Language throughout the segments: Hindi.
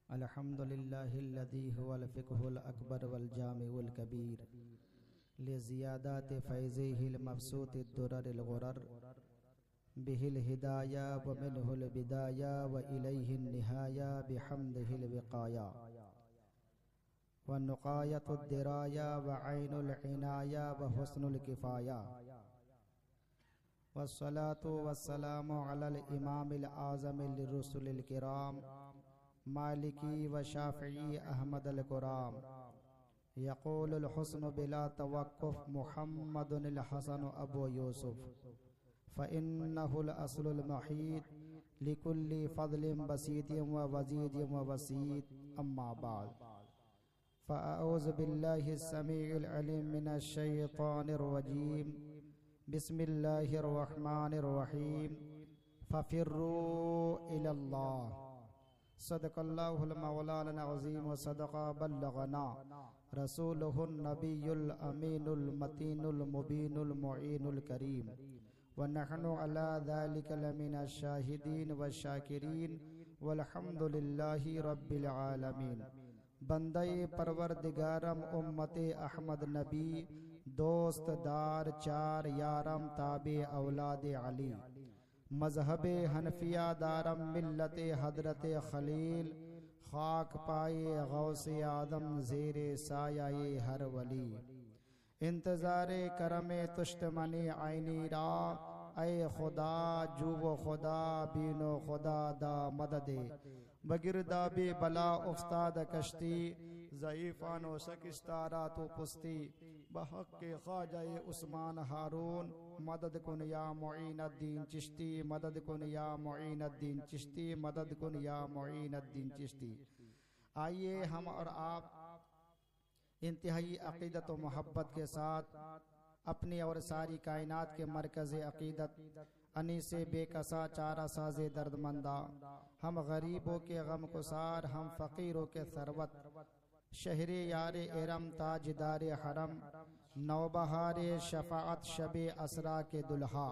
अल्हम्दुलिल्लाहिल्लज़ी हुवल फ़िक़्हुल अकबर वल जामिउल कबीर लिज़ियादाति फ़ैज़िहिल मबसूतिद दुररिल ग़ुरर बिहिल हिदाया व मिनहुल बिदाया व इलैहिन निहाया बिहम्दिहिल विक़ाया व नुक़ायतुद दिराया व ऐनुल इनाया व हुस्नुल किफ़ाया वस्सलातु वस्सलामु अलल इमामिल आज़मिल रुसुलिल किराम मालिकी व शाफ़िई अहमदल कुराम यक़ूलुल हुस्नु बिला तवक्कुफ़ मुहम्मदुनिल हसन अबू यूसुफ़ फ़इन्नहुल अस्लुल महीद लिकुल्लि फ़ज़लिन बसीतिन व वज़ीदिन व वसीद अम्मा बाद फ़अऊज़ु बिल्लाहिस समीइल अलीम मिनश शैतानिर रजीम बिस्मिल्लाहिर रहमानिर रहीम फ़फ़िर्रू इलल्लाह सदक़ल्लाहुल मौलाना अज़ीम व सदक़ा बल्लग़ना रसूलुहुन नबियुल अमीनुल मतीनुल मुबीनुल मुईनुल करीम व नहनु अला ज़ालिका लमिनश शाहिदीन व शाकिरीन वल्हम्दुलिल्लाहि रब्बिल आलमीन। बंदे परवरदिगारम उम्मते अहमद नबी दोस्त दार चार यारम ताबे औलादे अली मजहबे हनफिया दारम मिल्लते हजरते खलील खाक पाए गौसे आदम ज़ेरे सायाए हर वली इंतज़ारे करमे तुश्तमनी आईनी रा ऐ खुदा जुबो खुदा बीनो खुदा दा मददे बगिरदा बे बला उस्ताद कश्ती ज़ईफ़ानो शकिस्तारा तो पुस्ती बहक के ख्वाजाए उस्मान हारून मदद कुन या मुईनुद्दीन चिश्ती मदद कुन या मुईनुद्दीन चिश्ती मदद कुन या मुईनुद्दीन चिश्ती। आइए हम और आप इंतहाई अक़ीदत व मोहब्बत के साथ अपनी और सारी कायनात के मरकज़ अक़ीदत अनीसे बेकसा चारा साज़े दर्दमंदा हम गरीबों के गम गुसार हम फ़कीरों के सरवत शहरे यारे एरम ताजदारे हरम नौबहारे शफ़ाअत शबे असरा के दुल्हा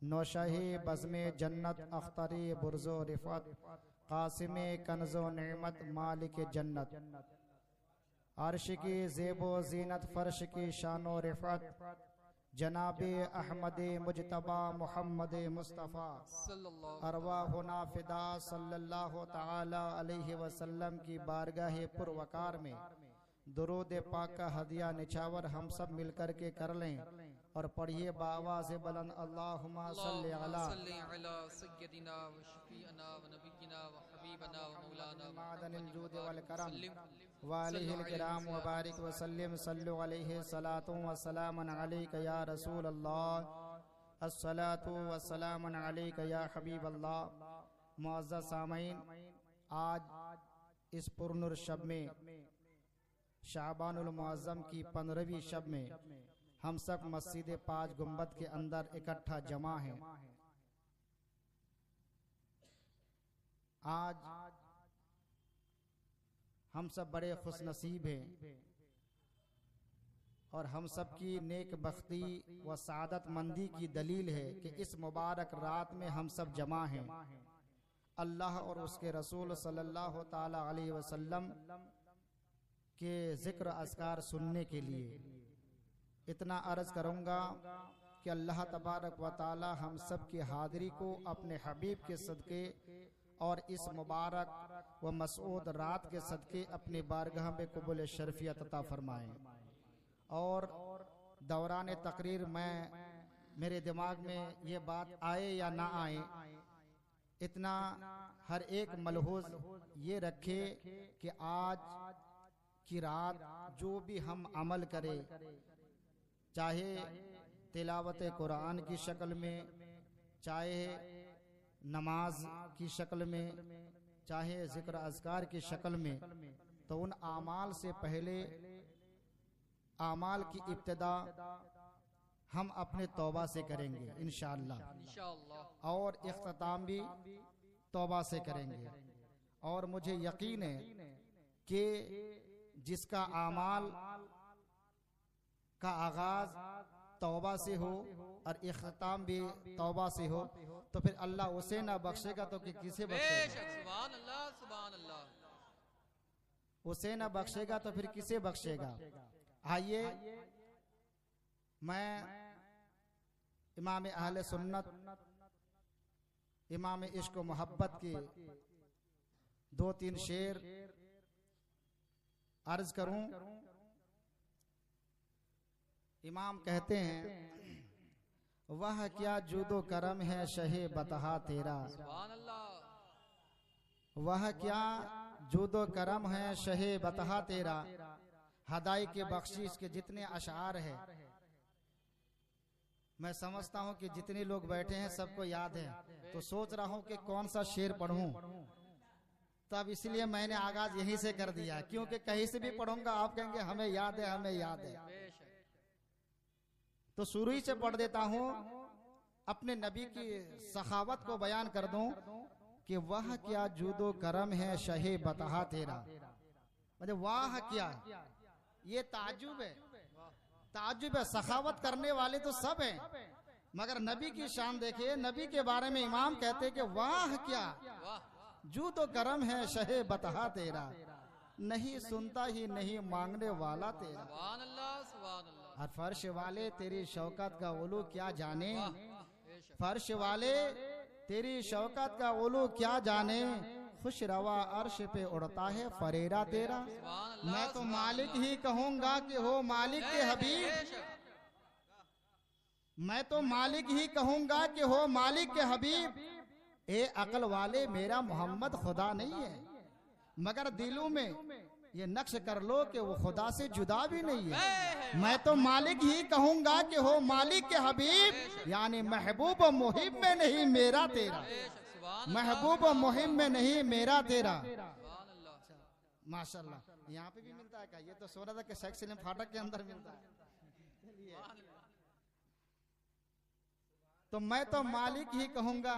नौशाहे बज़्मे जन्नत अख्तरे बुर्ज़ो रिफ़त कासिमे कन्ज़ो नेमत मालिक जन्नत अर्श की ज़ेबो ज़ीनत फ़र्श की शानो रिफ़त जनाबे अहमदे मुजतबा मोहम्मद मुस्तफ़ा अरवाहुना फ़िदा सल्लल्लाहु तआला अलैहि वसल्लम की बारगाह पुरवकार में दुरूद पाक का हदिया निछावर हम सब मिलकर के कर लें और पढ़िए बाआवाज़ बुलंद अल्लाहुम्मा सल्लि अला सय्यदिना व शफ़ीअना व नबिय्यिना व हबीबना व मौलाना मादनिल जूद वल करम व अलैहिल किराम व बारिक व सल्लिम सल्लु अलैहि सलातु व सलामुन अलैका या रसूल अल्लाह अस्सलातु व सलामुन अलैका या हबीब अल्लाह। मुअज़्ज़ज़ सामईन, आज इस पुरनूर शब में शाबानुल मुअज़्ज़म की 15वीं शब में हम सब मस्जिद पाँच गुंबद के अंदर इकट्ठा जमा हैं। आज हम सब बड़े खुशनसीब हैं और हम सब की नेक बख्ती व सादत मंदी की दलील है कि इस मुबारक रात में हम सब जमा हैं अल्लाह और उसके रसूल सल्लल्लाहु ताला अलैहि वसल्लम के जिक्र अस्कार सुनने के लिए। इतना अर्ज करूँगा कि अल्लाह तबारक व ताला हम सब की हाज़िरी को अपने हबीब के सदक़े और इस मुबारक व मसऊद रात के सदक़े अपने बारगाह में क़बूल शरफ़ियत अता फ़रमाएँ। और दौरान तकरीर मेरे दिमाग में ये बात आए या ना आए, इतना हर एक मलहूज़ ये रखे कि आज की रात जो भी हम अमल करें, चाहे तिलावत कुरान की शक्ल में, चाहे नमाज की शक्ल में, चाहे जिक्र अज़कार की शक्ल में, तो उन आमाल से पहले आमाल की इब्तिदा हम अपने तौबा से करेंगे इंशाअल्लाह, और इख्तिताम भी तौबा से करेंगे। और मुझे यकीन है कि जिसका आमाल का आगाज तौबा से हो और इख्तिताम भी तौबा से हो, तो फिर अल्लाह उसे ना बख्शेगा तो किसे बख्शेगा? सुभान अल्लाह, सुभान अल्लाह। उसे ना बख्शेगा तो फिर किसे बख्शेगा? आइए मैं इमाम अहले सुन्नत, इमाम इश्क व मोहब्बत के 2-3 शेर अर्ज करूं। इमाम कहते हैं, वह क्या जूदो करम है शहे बतहा तेरा, सुभान अल्लाह। वह क्या जूदो करम है शहे बतहा तेरा। हदाई के बख्शीश के जितने अशार है, मैं समझता हूं कि जितने लोग बैठे हैं सबको याद है, तो सोच रहा हूं कि कौन सा शेर पढ़ूं, तब इसलिए मैंने आगाज यहीं से कर दिया, क्योंकि कहीं से भी पढ़ूंगा आप कहेंगे हमें याद है, हमें याद है। तो शुरू ही से पढ़ देता हूं, अपने नबी की सखावत को बयान कर दूं कि वह क्या जूदो करम है शहे बतहा तेरा। मतलब वाह क्या, ये ताजुब है, ताजुब है। सखावत करने वाले तो सब हैं, मगर नबी की शान देखिए। नबी के बारे में इमाम कहते कि वाह क्या जूदो करम है शहे बतहा तेरा, नहीं सुनता ही नहीं मांगने वाला तेरा। सुभान अल्लाह, सुभान अल्लाह। और फर्श वाले तेरी शौकत का उलू क्या जाने, फर्श वाले तेरी शौकत का उलू क्या जाने, खुश रवा अर्श पे उड़ता है फरेरा तेरा। मैं तो मालिक ही कहूंगा कि हो मालिक के हबीब, मैं तो मालिक ही कहूंगा कि हो मालिक के हबीब। ए अकल वाले मेरा मोहम्मद खुदा नहीं है, मगर दिलों में ये नक्श कर लो कि वो खुदा से जुदा भी नहीं है। मैं तो मालिक ही कहूंगा कि हो मालिक के हबीब, यानी महबूब व मुहिब में नहीं मेरा तेरा, महबूब व मुहिब में नहीं मेरा तेरा। माशाल्लाह, यहाँ पे भी मिलता है क्या? ये तो सोना था कि सेक्शन फाटक के अंदर मिलता है। तो मैं तो मालिक ही कहूंगा।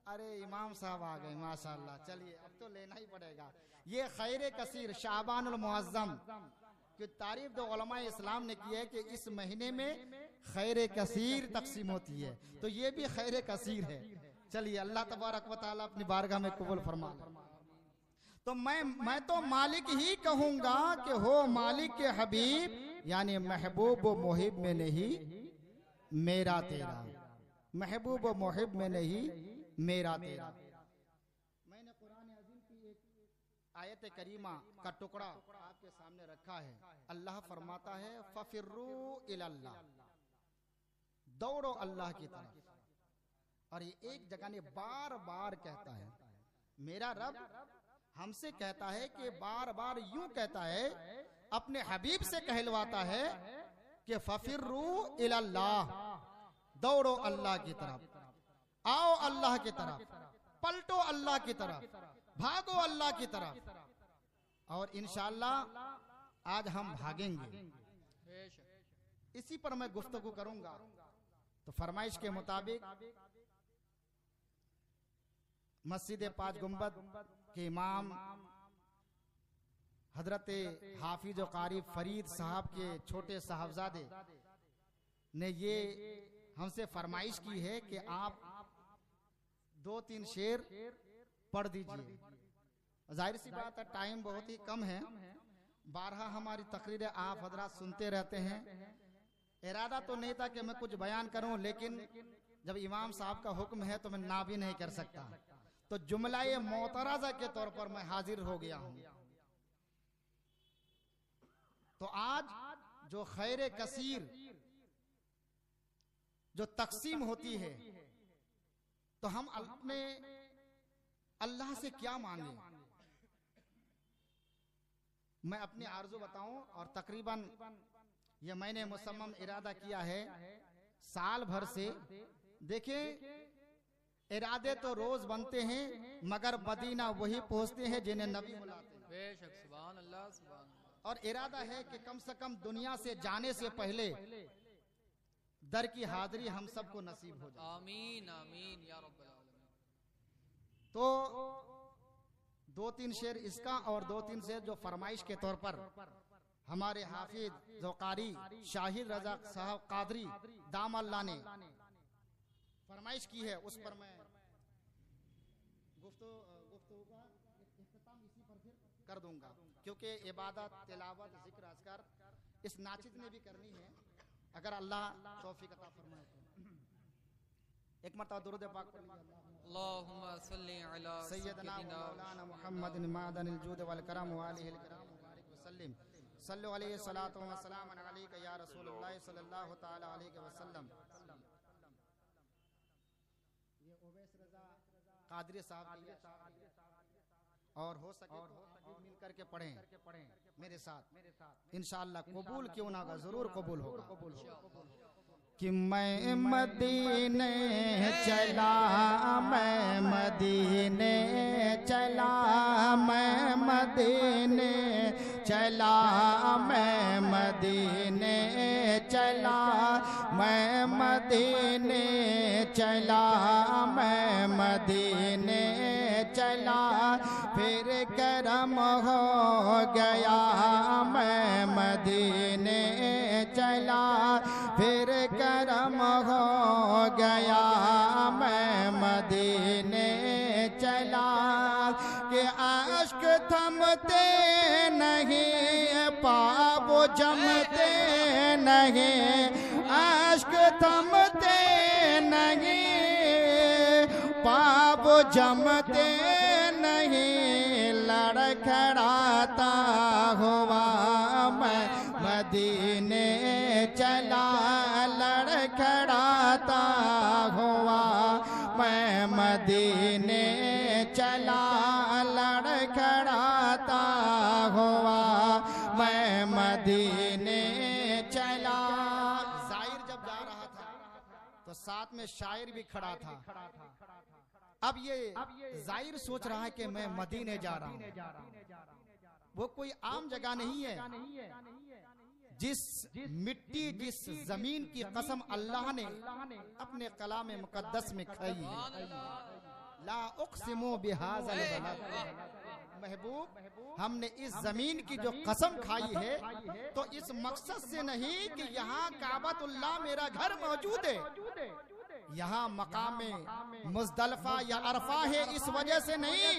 अरे इमाम साहब आ गए, माशाल्लाह। चलिए अब तो लेना ही पड़ेगा। ये खैर कसीर शाबानुल मुअज्जम की तारीफ जो उलमा इस्लाम ने की है कि इस महीने में खैर कसीर तकसीम होती है, तो ये भी खैर कसीर है। चलिए अल्लाह तबारक व तआला अपनी बारगाह में कबूल फरमा। तो मैं तो मालिक ही कहूंगा कि हो मालिक के हबीब, यानी महबूब व मुहिब में नहीं मेरा तेरा, महबूब व मुहिब में नहीं मेरा तेरा। मैंने कुरान अज़ीम की एक आयत करीमा का टुकड़ा आपके सामने रखा है। अल्लाह फरमाता है, फफिर्रू इलल्लाह, दौड़ो अल्लाह की तरफ। और ये एक जगह ने बार बार कहता है, मेरा रब हमसे कहता है कि बार बार यूं कहता है, अपने हबीब से कहलवाता है कि फफिर्रू इलल्लाह, दौड़ो अल्लाह की तरफ, आओ अल्लाह की तरफ, पलटो अल्लाह की तरफ, भागो अल्लाह की तरफ। और इंशाअल्लाह आज हम भागेंगे। इसी पर मैं गुफ्तगू करूंगा। तो फरमाइश के मुताबिक मस्जिद 5 गुंबद के इमाम हजरत हाफिज व कारी फरीद साहब के छोटे साहबजादे ने ये हमसे फरमाइश की है कि आप 2-3 शेर पढ़ दीजिए। जाहिर सी बात है टाइम बहुत ही कम है, 12 हमारी तकरीरें आप हजरात सुनते रहते हैं। इरादा तो नहीं था कि मैं कुछ बयान करूं, लेकिन जब इमाम साहब का हुक्म है तो मैं ना भी नहीं कर सकता। तो जुमला मोतराजा के तौर पर मैं हाजिर हो गया हूं। तो आज जो खैर कसीर जो तकसीम होती है, तो हम अपने अल्लाह से क्या मांगे। मैं अपनी आरज़ू बताऊं, और तकरीबन ये मैंने मुसम्मम इरादा किया है साल भर से। देखें, इरादे तो रोज बनते हैं, मगर मदीना वही पहुंचते हैं जिन्हें नबी बुलाते हैं। बेशक, सुभान अल्लाह, सुभान अल्लाह। और इरादा है कि कम से कम दुनिया से जाने से पहले दर की हाजिरी हम सबको नसीब हो जाए। आमीन आमीन या रब्बल आलमीन। तो 2-3 शेर इसका और 2-3 शेर जो फरमाइश के तौर पर हमारे हाफिज ज़ोकारी शाहिद रज़ा साहब कादरी दाम अल्लाह ने फरमाइश की है, उस पर मैं गुफ्तगू का इख्तिताम इसी पर फिर कर दूंगा, क्योंकि इबादत, तिलावत, जिक्र, अस्कार इस नाचिद ने भी करनी है, अगर अल्लाह तौफीक अता फरमाए तो। एक मरतबा दुरूद पाक पढ़ लीजिए। अल्लाहुम्मा सल्ली अला सय्यदना व मौलाना मुहम्मदिन मादनिल जूद वल करम व आलिहिल किराम व बारिक व सल्लिम सल्लु अलैहि सलातु व सलाम अलैका या रसूलुल्लाह सल्लल्लाहु तआला अलैहि वसल्लम। ये ओवैस रज़ा कादरी साहब और हो सके तो मिल करके पढ़ें मेरे साथ, इंशाअल्लाह कबूल क्यों ना होगा, जरूर कबूल होगा। कि मैं मदीने चला, मैं मदीने चला, मैं मदीने चला, मैं मदीने चला, मैं मदीने चला, मैं मदीने चला, फिर करम हो गया, मैं मदीने चला, फिर करम हो गया, मैं मदीने चला। कि आश्क थमते नहीं, पाप जमते नहीं, आश्क थमते नहीं, पाप जमते नहीं, लड़खड़ाता हुआ मैं मदीने चला, लड़खड़ाता हुआ मैं मदीने चला, लड़खड़ाता हुआ मैं मदीने चला। जाहिर जब जा रहा था तो साथ में शायर भी खड़ा था। अब ये जाहिर सोच रहा है कि मैं मदीने जा रहा हूँ, वो कोई आम जगह नहीं है। जिस मिट्टी, जिस जमीन की कसम अल्लाह ने अपने कलाम मुकद्दस में खाई है, ला उक़सिमु बिहाज़ल बलद, महबूब हमने इस जमीन की जो कसम खाई है तो इस मकसद से नहीं कि यहाँ काबतुल्लाह मेरा घर मौजूद है, यहाँ मकामे मुज़दलिफ़ा या अरफा है, इस वजह से नहीं,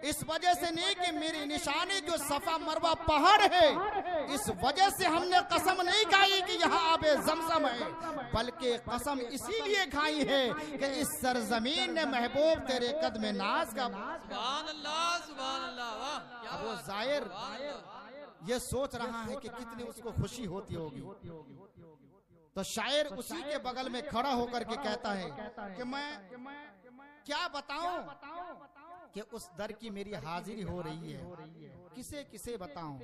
इस वजह से नहीं कि मेरी निशानी जो सफा मरवा पहाड़ है, इस वजह से हमने कसम नहीं खाई कि यहाँ आबे ज़मज़म है, बल्कि कसम इसीलिए खाई है कि इस सरजमीन ने महबूब तेरे कदम नाज का। सुभान अल्लाह, सुभान अल्लाह, वाह क्या वो बात, जाहिर सुभान अल्लाह। ये सोच रहा है कि कितनी उसको खुशी होती होगी। तो शायर उसी के बगल में खड़ा होकर के कहता है कि मैं क्या बताऊं कि उस दर की मेरी हाजिरी हो रही है, किसे किसे बताऊं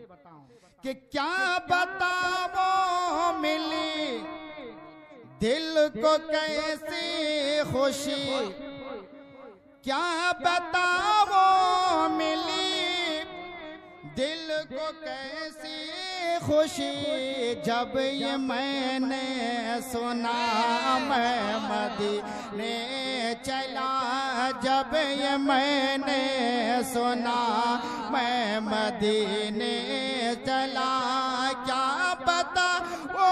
कि क्या बताऊं मिली दिल को कैसी खुशी, क्या बताऊं मिली दिल को कैसी खुशी, जब ये मैंने सुना मैं मदीने चला, जब ये मैंने सुना मैं मदीने चला। क्या पता वो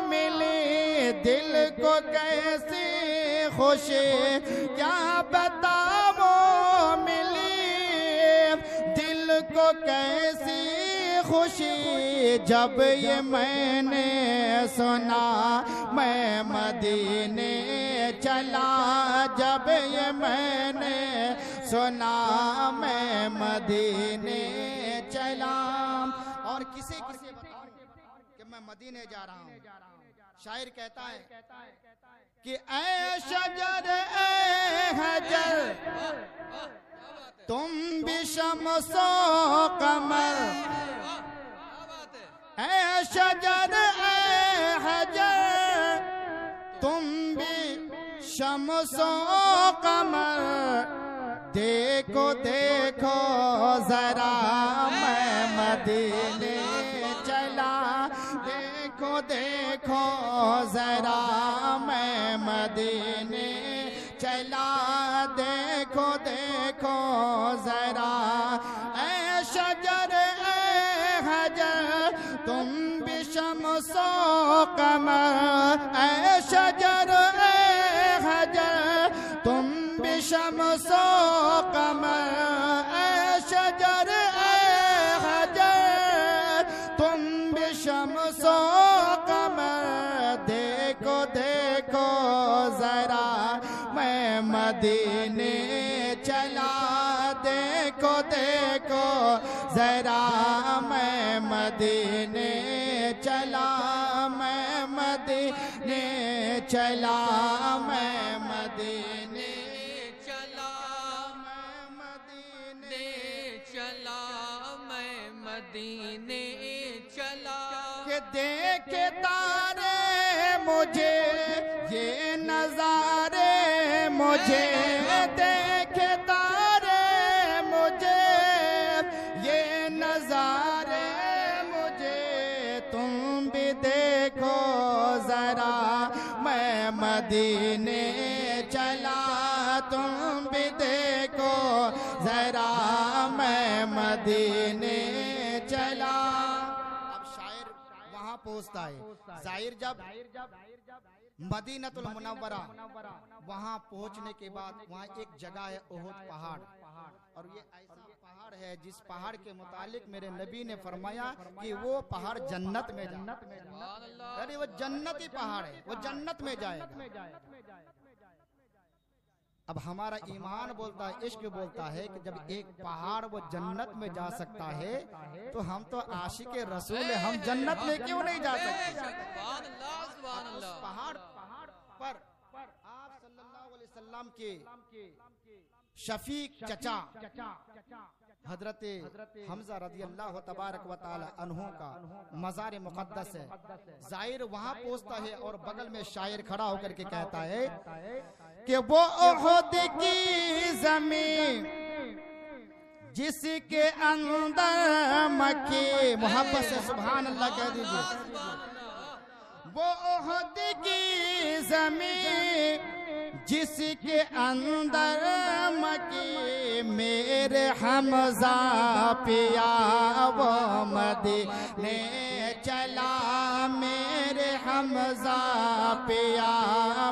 मिली दिल को कैसी खुशी, क्या पता वो मिली दिल को कैसी खुशी, जब ये मैंने सुना मैं मदीने चला, जब ये मैंने सुना मैं मदीने चला। और किसे किसे बताऊं कि मैं मदीने जा रहा हूँ। शायर कहता है कि ऐ शजर ऐ हजर तुम भी शमसो कमर, ऐ शजर ऐ हजर तुम भी शमसो कमर, देखो देखो जरा मैं मदीने चला, देखो देखो जरा मैं मदीने चला, देखो देखो जरा ऐ शजर ऐ हजर कमर ऐ शजर ऐ हजर तुम भी शम्सो कमर ऐ शजर ऐ हजर तुम भी शम्सो कमर। देखो देखो जरा मैं मदीने चला, देखो देखो जरा मैं मदीने चला, मैं मदीने चला, मैं मदीने चला, मैं मदीने चला, मैं मदीने चला। के देखे तारे मुझे ये नजारे मुझे देखे तारे मुझे ये नजारे मुझे तुम भी देखो जरा मैं मदीने चला, तुम भी देखो जरा मैं मदीने चला। अब शायर वहां पहुंचता है। जाहिर जब मदीनतुल मुनव्वरा वहां पहुंचने के बाद वहां एक जगह है उहुद पहाड़, और ये ऐसा पहाड़ है जिस पहाड़ के मुतालिक मेरे नबी ने फरमाया कि वो पहाड़ जन्नत में जाएगा। अरे वो जन्नती पहाड़ है, वो जन्नत में जाएगा। अब हमारा ईमान बोलता है, इश्क बोलता है कि जब एक पहाड़ वो जन्नत में जा सकता है तो हम तो आशिक रसूल है, हम जन्नत में क्यों नहीं जा सकते। सुभान अल्लाह, सुभान उस अल्लाह। पहाड़ पर आप सल्लल्लाहु अलैहि वसल्लम के शफीक चचा हजरत हमजा रज़ी अल्लाह तबारक व तआला अन्हु का मज़ार मुक़द्दस है। जाहिर वहां पहुंचता है और बगल में शायर खड़ा होकर के कहता है कि वो उहुद की ज़मीन जिसके अंदर मक्की, मोहब्बत से सुभान अल्लाह कह दीजिए। वो उहुद की ज़मीन जिसके अंदर मक्की मेरे हमजा पिया वो मदीने चला, मेरे हमजा पिया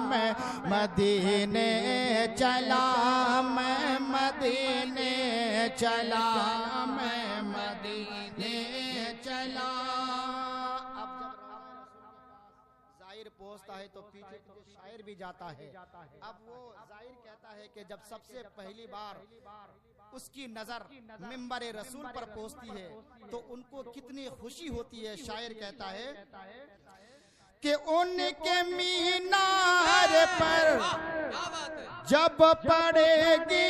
मैं मदीने चला, मैं मदीने चला, मैं मदीने चला। अब जब जाहिर पहुंचता है तो पीछे पीछे शायर भी जाता है। अब वो जाहिर कहता है कि जब सबसे पहली बार उसकी नजर मिंबर रसूल पर पहुंचती है तो उनको कितनी खुशी होती है। शायर कहता है कि उनके मीनार पर क्या बात है। जब पड़ेगी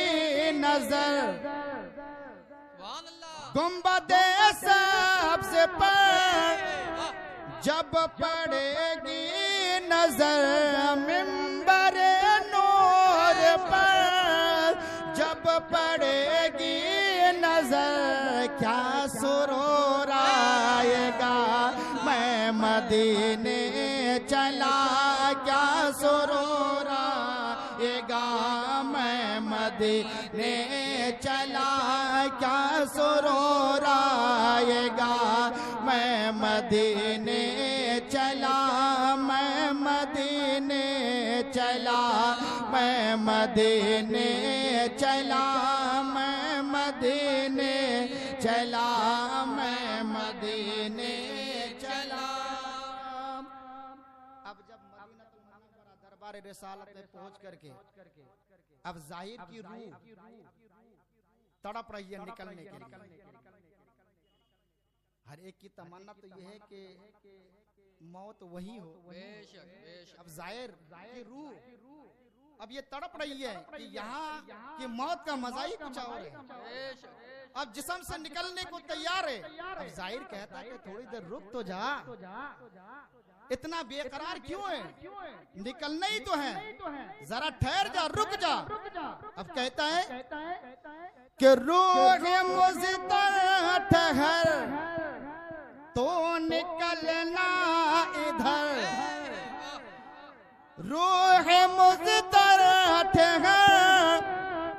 नजर सुभान अल्लाह। गुंबदे सबसे पर जब पड़ेगी नजर मिंबर नूर पर जब पड़ेगी नजर क्या सुरूर आएगा मैं मदीने चला, क्या सुरूर आएगा मैं मदीने चला, क्या सुरूर आएगा मैं मदीने चला, मैं मदीने चला, मैं मदीने चला, मैं मदीने चला, मैं मदीने चला। अब जब मदीनतुल मुनव्वरा दरबार रिसालत में पहुंच करके अब जाहिर की रूह तड़प रही है निकलने के लिए। हर एक की तमन्ना तो यह है कि मौत वही हो। बेशक बेशक। अब जाहिर की रूह अब ये तड़प रही है कि यहाँ की मौत का मजा ही कुछ और है। बेशक। अब जिस्म से निकलने को तैयार है। अब जाहिर कहता है कि थोड़ी देर रुक तो जा, इतना बेकरार क्यों है, निकलना ही तो है, जरा ठहर जा, रुक जा। अब कहता है कि रूह मुझतर ठहर तो निकलना इधर, रूह मुझतर ठहर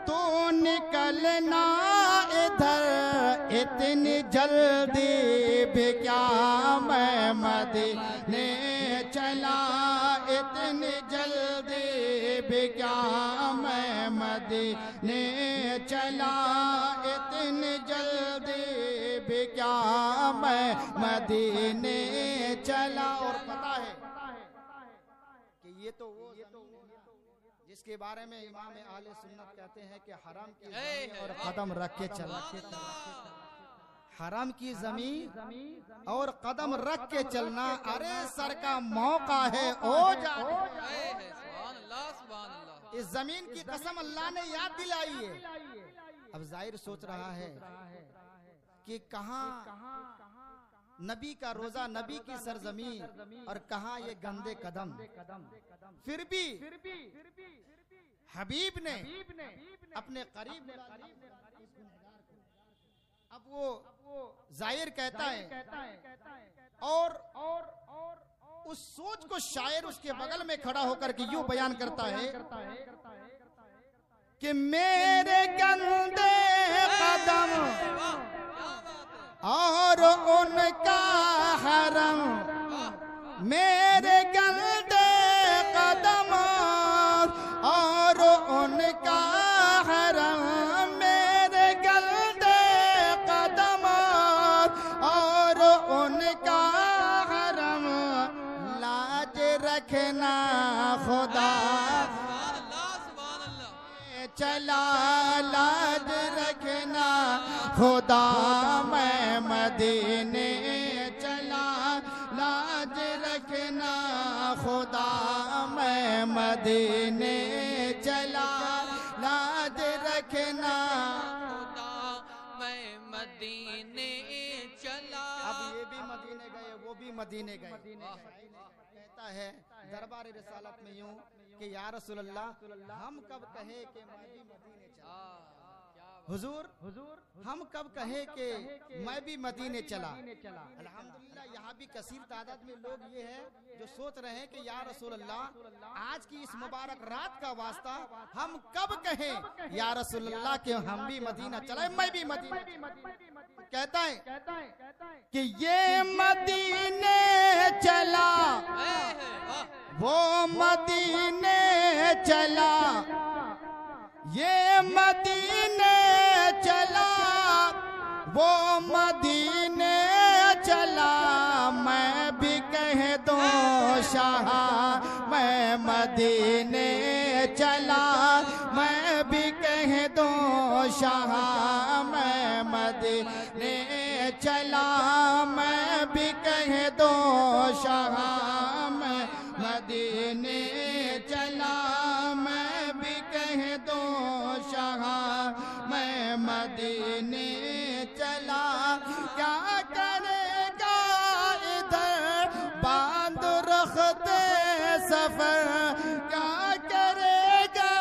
तो निकलना इधर, इतनी जल्दी भी क्या मैं मदीने चला इतनी जल्दी भी क्या मैं मदीने चला इतनी जल्दी भी क्या मैं मदीने चला। और पता है कि ये तो वो जिसके बारे में इमाम आले सुन्नत कहते हैं कि हराम की ज़मीन और कदम रख के चला, हराम की जमीन और कदम रख के चलना, अरे सर का मौका है ओ जाने। इस जमीन की कसम अल्लाह ने याद दिलाई है। अब जाहिर सोच रहा है कि कहां नबी का रोजा, नबी की सरजमीन, और कहां ये गंदे कदम। फिर भी हबीब ने अपने करीब, अब वो जाहिर कहता है और उस सोच को शायर उसके बगल में खड़ा होकर के यूं बयान करता है कि मेरे गंदे कदम और उनका हरम, मेरे गंदे कदम और उनका हरम, मेरे गंदे कदम और उनका हरम, लाज रखना खुदा चला, लाज रखना खुदा मैं मदीने चला, लाज रखना खुदा मैं मदीने चला, लाज रखना खुदा मैं मदीने चला। अब ये भी मदीने गए, वो भी मदीने गए। कहता है दरबार रिसालत में यूं कि या रसूल अल्लाह हम कब कहे कि मैं भी मदीने चला, हुजूर हम कब कहे कि मैं भी मदीने चला। अल्हम्दुलिल्लाह यहाँ भी कसीर तादाद में लोग ये है जो सोच रहे हैं कि या रसूल अल्लाह आज की इस मुबारक रात का वास्ता हम कब कहें या रसूल अल्लाह कि हम भी मदीना चला, मैं भी मदीना। कहता है कि ये मदीने चला, वो मदीने चला, ये मदीने चला, वो मदीने चला, मैं भी कह दूं शाह मैं मदीने चला, मैं भी कह दूं शाह मैं मदीने चला, मैं भी कह दूं शाह मैं मदीने चला, मैं भी कह दूं शाह मैं मदीने चला। क्या करेगा इधर बांध रखते सफर, क्या करेगा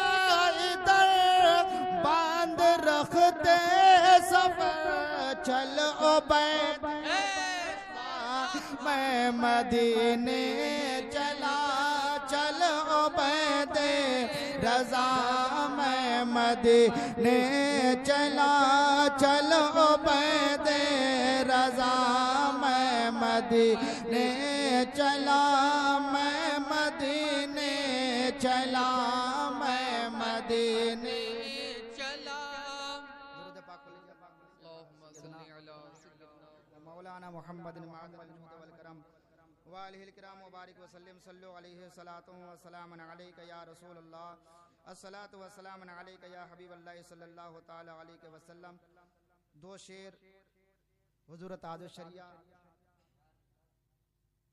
इधर बांध रखते सफर, चल ओ बैठ मैं मदीने चला, चल ओ बैठे रजा मैं मदीने चला, चल ओ बैठे रजा मैं मदीने चला, मैं मदीने चला, मैं मदीने चला। मौलाना मोहम्मद करम वालिहिल किराम मुबारक वसल्लम सल्लु अलैहि सलातु व सलामन अलैका या रसूल अल्लाह, अस्सलातु व सलामन अलैका या हबीब अल्लाह सल्लल्लाहु तआला अलैहि वसल्लम। दो शेर हुजूर ताजुश शरिया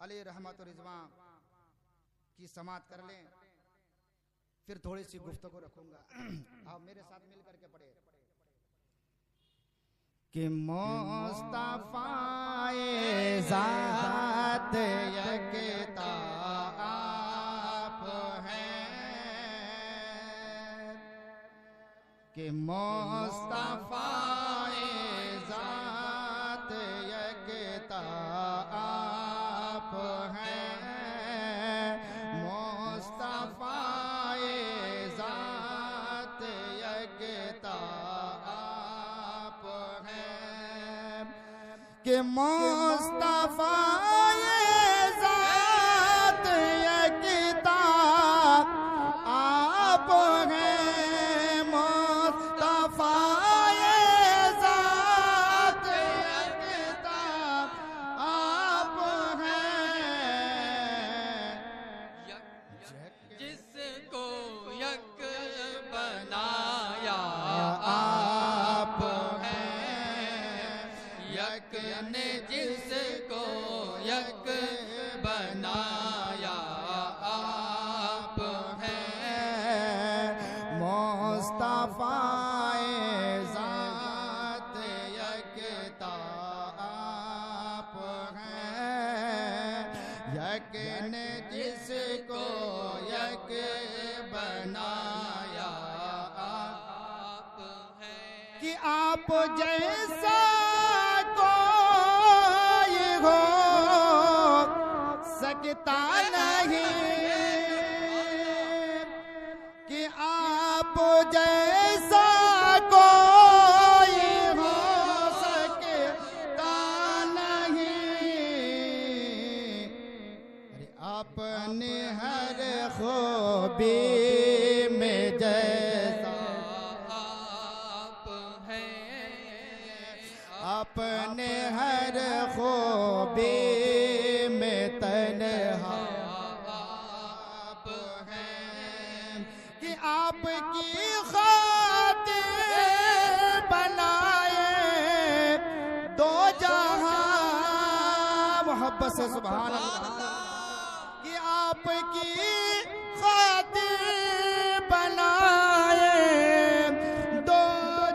अली रहमत व रिज़वान की समात कर लें, फिर थोड़ी सी गुफ्तगू रखूंगा। आप मेरे साथ मिल करके पढ़े कि मुस्तफ़ाए ज़ात यकता आप हैं, कि मुस्तफ़ाए ज़ात यकता आप हैं, मुस्तफ़ाए ज़ात यकता आप हैं, कि मुस्तफ़ाए ज़ात कि आप जैसा कोई हो सकता नहीं, कि आप जैसा कोई हो सकता नहीं। अरे अपने हर खूबी में जैसा आप हैं, अपने हर खूबी में तन्हा आप हैं, कि आपकी खातिर बनाए दो जहां। मोहब्बत से सुभान अल्लाह। कि आपकी खातिर बनाए दो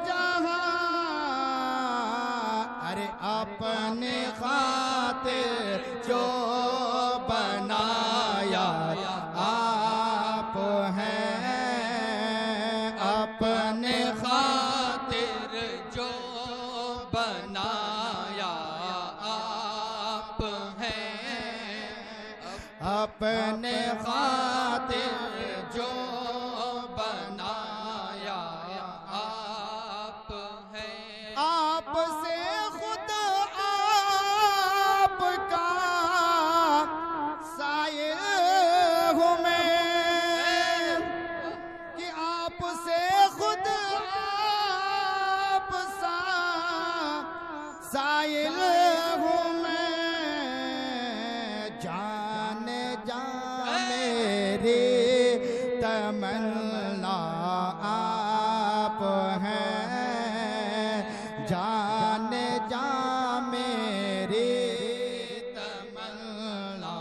जहां। अरे अपने खातिर जो बनाया आप हैं, अपने खातिर जो बनाया आप हैं, अपने खातिर जो बनाया आप हैं। आपसे खुद आपका साइल हूँ मैं, कि आपसे खुद आप साइल हूँ मैं। जान जा मेरी तमन्ना आप हैं, जान जा मेरी तमन्ना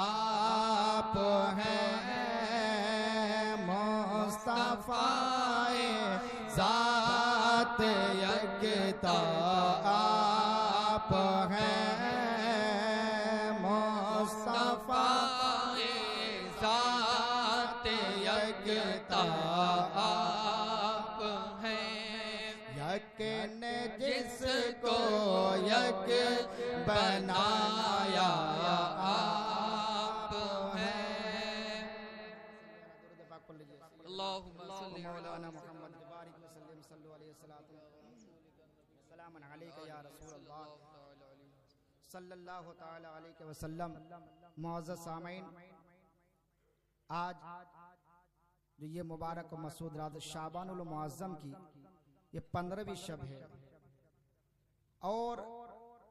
आप हैं। मुस्तफाए ज़ात यकता आप हैं, मुस्तफाए ज़ात यकता आप हैं। यक ने जिसको यक बनाया आप हैं। अल्लाहुम्मा सल्ली मौलाना मोहम्मद बारिक वसल्लम सल्लल्लाहु अलैहि वसल्लम अलैका या रसूल अल्लाह सल्लल्लाहु तआला अलैहि वसल्लम। मुअज़्ज़ज़ सामीन, आज जो ये मुबारक और मसूद रात शाबानुल मुअज़्ज़म की ये 15वीं शब है, और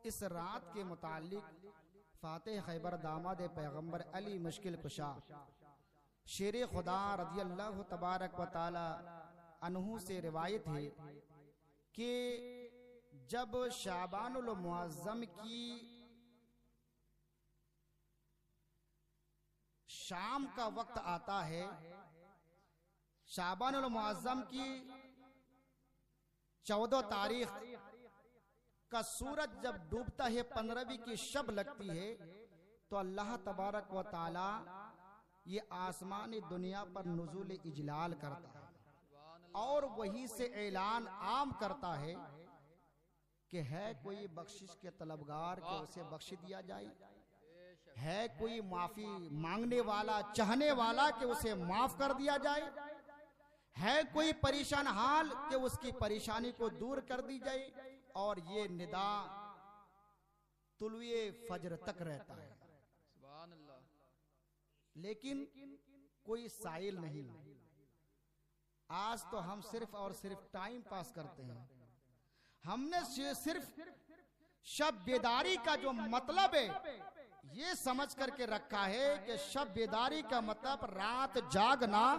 इस रात के मुताल्लिक फातिह खैबर दामाद पैगंबर अली मुश्किल कुशा शेर खुदा रज़ी अल्लाह तबारक व तआला अन्हु से रिवायत है कि जब शाबानुल मुअज़्ज़म की शाम का वक्त आता है, शाबानुल मुअज़्ज़म की 14 तारीख का सूरज जब डूबता है, 15वीं की शब लगती है, तो अल्लाह तबारक व तआला ये आसमानी दुनिया पर नुज़ूल इजलाल करता है और वहीं से ऐलान आम करता है कि है कोई बख्शिश के तलबगार के उसे बख्श दिया जाए, है कोई माफी मांगने वाला चाहने वाला कि उसे माफ कर दिया जाए, है कोई परेशान हाल कि उसकी परेशानी को दूर कर दी जाए। और ये निदा तुलुए फजर तक रहता है, सुभान अल्लाह। लेकिन कोई साइल नहीं। आज तो हम सिर्फ और सिर्फ टाइम पास करते हैं। हमने सिर्फ शब बेदारी का जो मतलब है ये समझ करके रखा है कि शब बेदारी का मतलब रात जागना,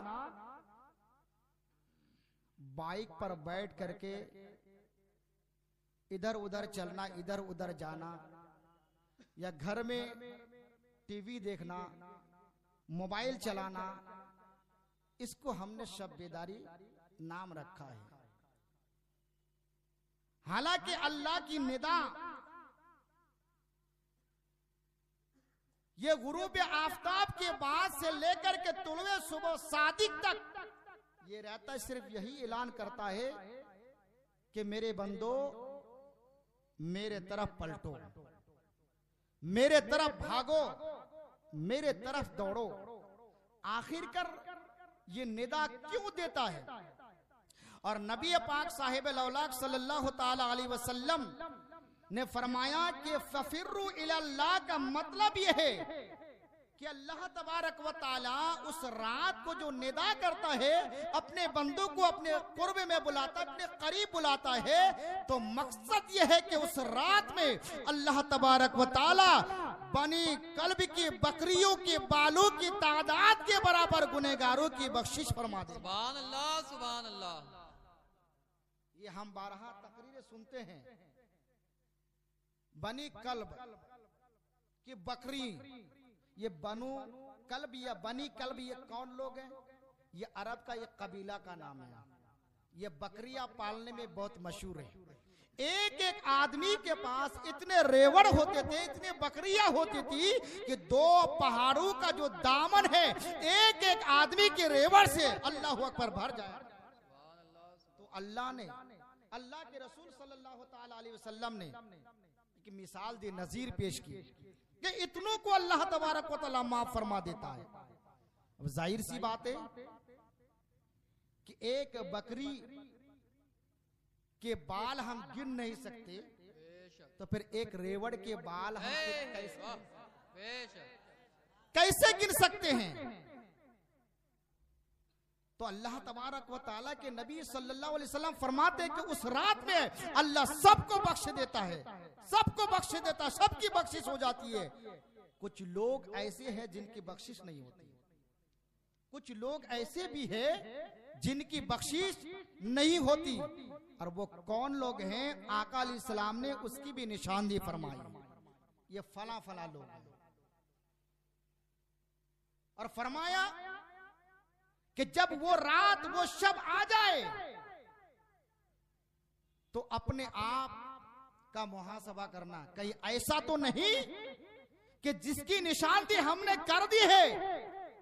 बाइक पर बैठ करके इधर उधर चलना, इधर उधर जाना, या घर में टीवी देखना, मोबाइल चलाना, इसको हमने शब बेदारी नाम रखा है। हालांकि अल्लाह की निदा ये गुरूब आफताब के बाद से लेकर के तुलुए सुबह सादिक तक ये रहता है, सिर्फ यही ऐलान करता है कि मेरे बंदो मेरे तरफ पलटो, मेरे तरफ भागो, मेरे तरफ दौड़ो। आखिरकार ये निदा क्यों देता है? और नबी पाक साहिब लौलाक सल्लल्लाहु ताला अलैहि वसल्लम ने फरमाया कि फफिर्रु इलल्लाह का मतलब यह है कि अल्लाह तबारक व ताला उस रात को जो निदा करता है, अपने बंदों को अपने कुर्ब में बुलाता है, अपने करीब बुलाता है, तो मकसद यह है कि उस रात में अल्लाह तबारक व ताला बनी कल्ब की बकरियों के बालों की तादाद के बराबर गुनहगारों की बख्शिश फरमा दे। सुभान अल्लाह, सुभान अल्लाह। ये हम बारहा तकरीरें सुनते हैं, बनी कल्ब की बकरी, ये बनु कल्ब या बनी कल्ब ये कौन लोग हैं? ये अरब का एक कबीला का नाम है। ये बकरियां पालने में बहुत मशहूर है। एक एक आदमी के पास इतने रेवड़ होते थे, इतने बकरियां होती थी कि 2 पहाड़ों का जो दामन है एक एक आदमी के रेवड़ से अल्लाह अकबर भर जाए। तो अल्लाह ने, अल्लाह के रसूल सल्लल्लाहु ताला अलैहि वसल्लम ने एक मिसाल दी, नजीर पेश की कि इतनों को अल्लाह तबारक व तआला माफ फरमा देता है। अब जाहिर सी बात है कि एक बकरी के बाल हम गिन नहीं सकते, तो फिर एक रेवड़ के बाल हम कैसे गिन सकते हैं? तो अल्लाह तबारक व ताला के नबी सल्लल्लाहु अलैहि वसल्लम फरमाते हैं कि उस रात में अल्लाह सबको बख्श देता है, सबको बख्श देता है, सबकी बख्शिश हो जाती है। कुछ लोग ऐसे हैं जिनकी बख्शिश नहीं होती, कुछ लोग ऐसे भी हैं जिनकी बख्शिश नहीं होती। और वो कौन लोग हैं? आका अलैहिस्सलाम ने उसकी भी निशानदेही फरमाई, ये फला फला लोग हैं। और फरमाया कि जब वो रात, वो शब आ जाए तो अपने आप का मुहासबा करना, कहीं ऐसा तो नहीं कि जिसकी निशानदेही हमने कर दी है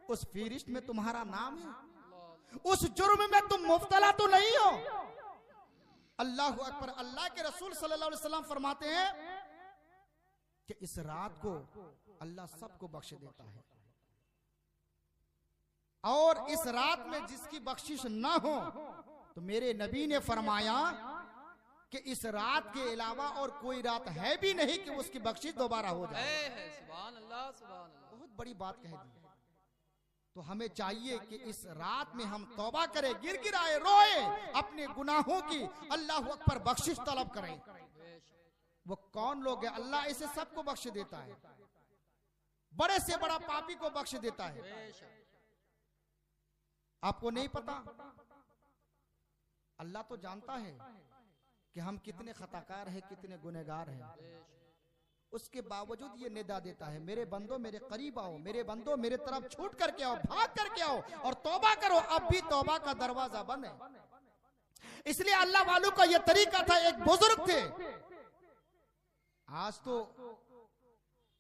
उस फहरिस्त में तुम्हारा नाम है, उस जुर्म में तुम मुब्तला तो नहीं हो। अल्लाह अकबर। अल्लाह के रसूल सल्लल्लाहु अलैहि वसल्लम फरमाते हैं कि इस रात को अल्लाह सबको बख्श देता है, और इस रात में जिसकी बख्शिश ना हो तो मेरे नबी ने फरमाया कि इस रात के अलावा और कोई रात है भी नहीं कि उसकी बख्शिश दोबारा हो जाए। सुभान अल्लाह, सुभान अल्लाह। बहुत बड़ी बात कह दी। तो हमें चाहिए कि इस रात में हम तौबा करें, गिड़गिड़ाए, रोए, अपने गुनाहों की अल्लाह अकबर बख्शिश तलब करें। वो कौन लोग हैं? अल्लाह इसे सबको बख्श देता है, बड़े से बड़ा पापी को बख्श देता है। आपको नहीं पता? अल्लाह तो जानता है कि हम कितने खताकार हैं, कितने गुनहगार हैं। उसके बावजूद ये निदा देता है, मेरे बंदो मेरे करीब आओ, मेरे बंदो मेरे तरफ छूट करके आओ, भाग करके आओ और तौबा करो। अब भी तौबा का दरवाजा बंद है। इसलिए अल्लाह वालों का ये तरीका था। एक बुजुर्ग थे, आज तो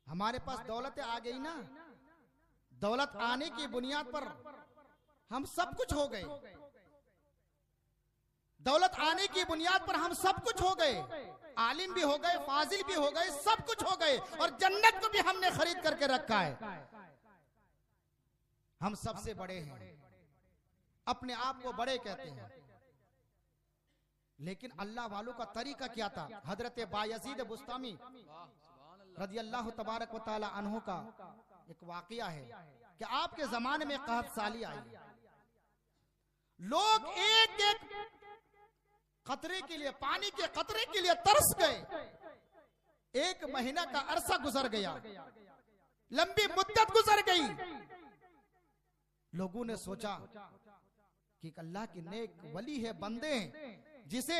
हमारे पास दौलतें आ गई ना, दौलत आने की बुनियाद पर हम सब कुछ हो गए, दौलत आने की बुनियाद पर हम सब कुछ हो गए, आलिम भी हो गए, फाजिल भी हो गए, सब कुछ हो गए, और जन्नत को भी हमने खरीद करके रखा है। हम सबसे बड़े हैं, अपने आप को बड़े कहते हैं। लेकिन अल्लाह वालों का तरीका क्या था? हजरत बायजीद बुस्तामी रज़ी अल्लाह तबारक व तआला अन्हु का एक वाकया है कि आपके जमाने में कहत साली आई, लोग एक एक कतरे के लिए, पानी के कतरे के लिए तरस गए। 1 महीना का अरसा गुजर गया, लंबी मुद्दत गुजर गई। लोगों ने सोचा कि अल्लाह के नेक वली है, बंदे हैं, जिसे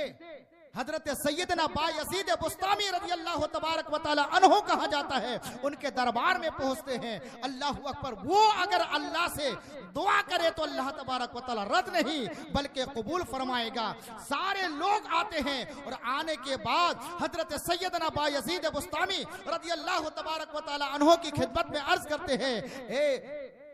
हजरत सैयदना बायजीद बुस्तामी रज़ी अल्लाह तबारक व तआला अन्हु कहा जाता है, उनके दरबार में पहुंचते हैं। अल्लाह अकबर। वो अगर अल्लाह से दुआ करे तो अल्लाह तबारक व तआला रद्द नहीं बल्कि कबूल फरमाएगा। सारे लोग आते हैं और आने के बाद हजरत सैयदना बायजीद बुस्तामी रज़ी अल्लाह तबारक व तआला अन्हु की खिदमत में अर्ज करते हैं,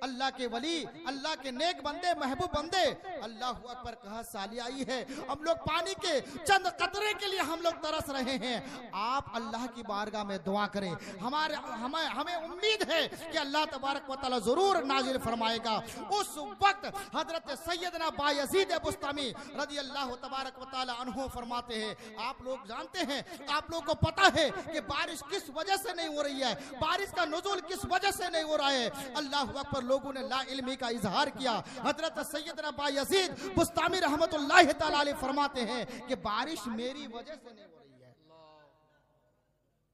अल्लाह के वली, अल्लाह के नेक बंदे, महबूब बंदे, अल्लाह अकबर कहा साली आई है, हम लोग पानी के चंद कतरे के लिए हम लोग तरस रहे हैं, आप अल्लाह की बारगाह में दुआ करें, हमें उम्मीद है कि अल्लाह तबारक व तआला जरूर नाजिल फरमाएगा। उस वक्त हजरत सैयदना बायजीद बुस्तामी रज़ी अल्लाह तबारक व तआला अन्हु फरमाते हैं, आप लोग जानते हैं, आप लोग को पता है कि बारिश किस वजह से नहीं हो रही है, बारिश का नुज़ूल किस वजह से नहीं हो रहा है। अल्लाह अकबर, लोगों ने ला इल्मी का इजहार किया। हजरत सैयदना बायजीद बुस्तामी रहमतुल्लाह तआला अलैह फरमाते हैं कि बारिश मेरी वजह से नहीं हो रही है,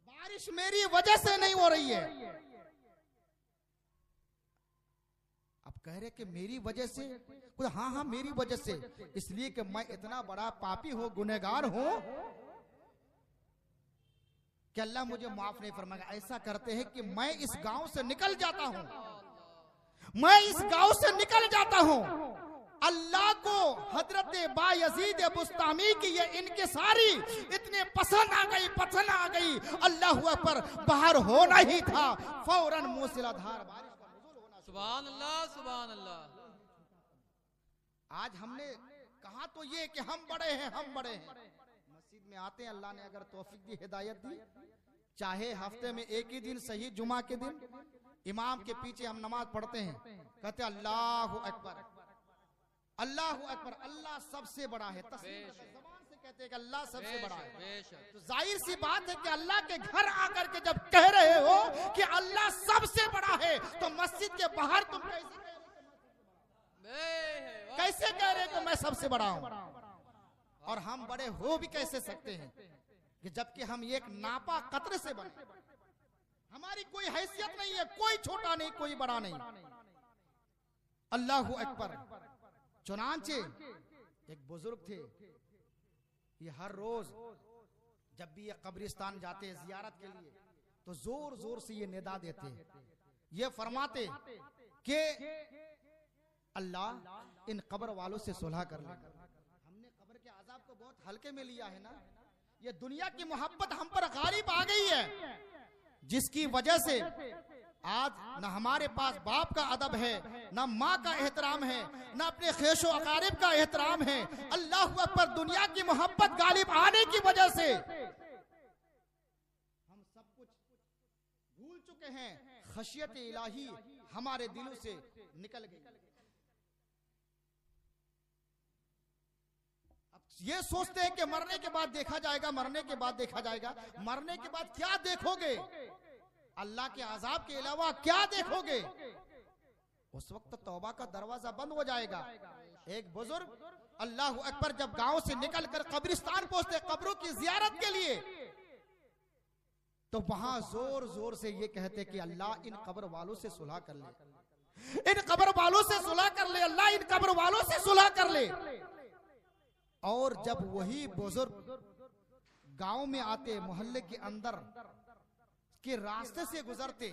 बारिश मेरी वजह से नहीं हो रही है। अब कह रहे कि मेरी वजह से, हाँ हाँ मेरी वजह से, इसलिए कि मैं इतना बड़ा पापी हूं, गुनहगार हूं कि अल्लाह मुझे माफ नहीं फरमाएगा। ऐसा करते हैं कि मैं इस गांव से निकल जाता हूं, मैं इस गांव से निकल जाता हूं। अल्लाह को हजरत बायजीद बुस्तामी की ये इनके सारी इतने पसंद आ गई, अल्लाह पर बाहर होना ही था, फौरन मूसलाधार बारिश का नुज़ूल होना। सुभान अल्लाह, सुभान अल्लाह। आज हमने कहा तो ये कि हम बड़े हैं, हम बड़े हैं, मस्जिद में आते हैं, अल्लाह ने अगर तौफीक दी, हिदायत दी, चाहे हफ्ते में एक ही दिन सही जुमा के दिन इमाम के पीछे हम नमाज पढ़ते हैं, कहते अल्लाहु अकबर, अल्लाहु अकबर, अल्लाह सबसे बड़ा है, ज़बान से कहते हैं कि अल्लाह सबसे बड़ा है। तो जाहिर सी बात है कि अल्लाह के घर आकर के जब कह रहे हो कि अल्लाह सबसे बड़ा है, तो मस्जिद के बाहर तुम कैसे कह रहे कि मैं सबसे बड़ा हूं? और हम बड़े हो भी कैसे सकते हैं कि जबकि हम एक नापा कतरे से बने, हमारी कोई हैसियत नहीं है, कोई छोटा नहीं, कोई बड़ा नहीं। अल्लाहु अकबर। चुनांचे एक बुजुर्ग थे, ये हर रोज जब भी ये कब्रिस्तान जाते हैं जियारत के लिए, तो जोर जोर से ये निदा देते, ये फरमाते कि अल्लाह इन कब्र वालों से सुलह कर ले। हमने कब्र के अजाब को बहुत हल्के में लिया है ना, ये दुनिया की मोहब्बत हम पर गालिब आ गई है, जिसकी वजह से आज न हमारे पास बाप का अदब है, न माँ का एहतराम है, न अपने खेशो अकारिब का एहतराम है। अल्लाह अकबर, दुनिया की मोहब्बत गालिब आने की वजह से हम सब कुछ भूल चुके हैं, खशियत इलाही हमारे दिलों से निकल गई। अब ये सोचते हैं कि मरने के बाद देखा जाएगा, मरने के बाद देखा जाएगा, मरने के बाद क्या देखोगे? अल्लाह के अजाब के अलावा क्या देखोगे? उस वक्त तौबा का दरवाजा बंद हो जाएगा। एक बुजुर्ग अल्लाह अकबर जब गांव से निकलकर कब्रिस्तान पहुंचते कब्रों की जियारत के लिए, तो वहां जोर जोर से ये कहते कि अल्लाह इन कब्र वालों से सुलह कर ले, इन कब्र वालों से सुलह कर ले, अल्लाह इन कब्र वालों से सुलह कर ले। और जब वही बुजुर्ग गांव में आते, मोहल्ले के अंदर के रास्ते से गुजरते,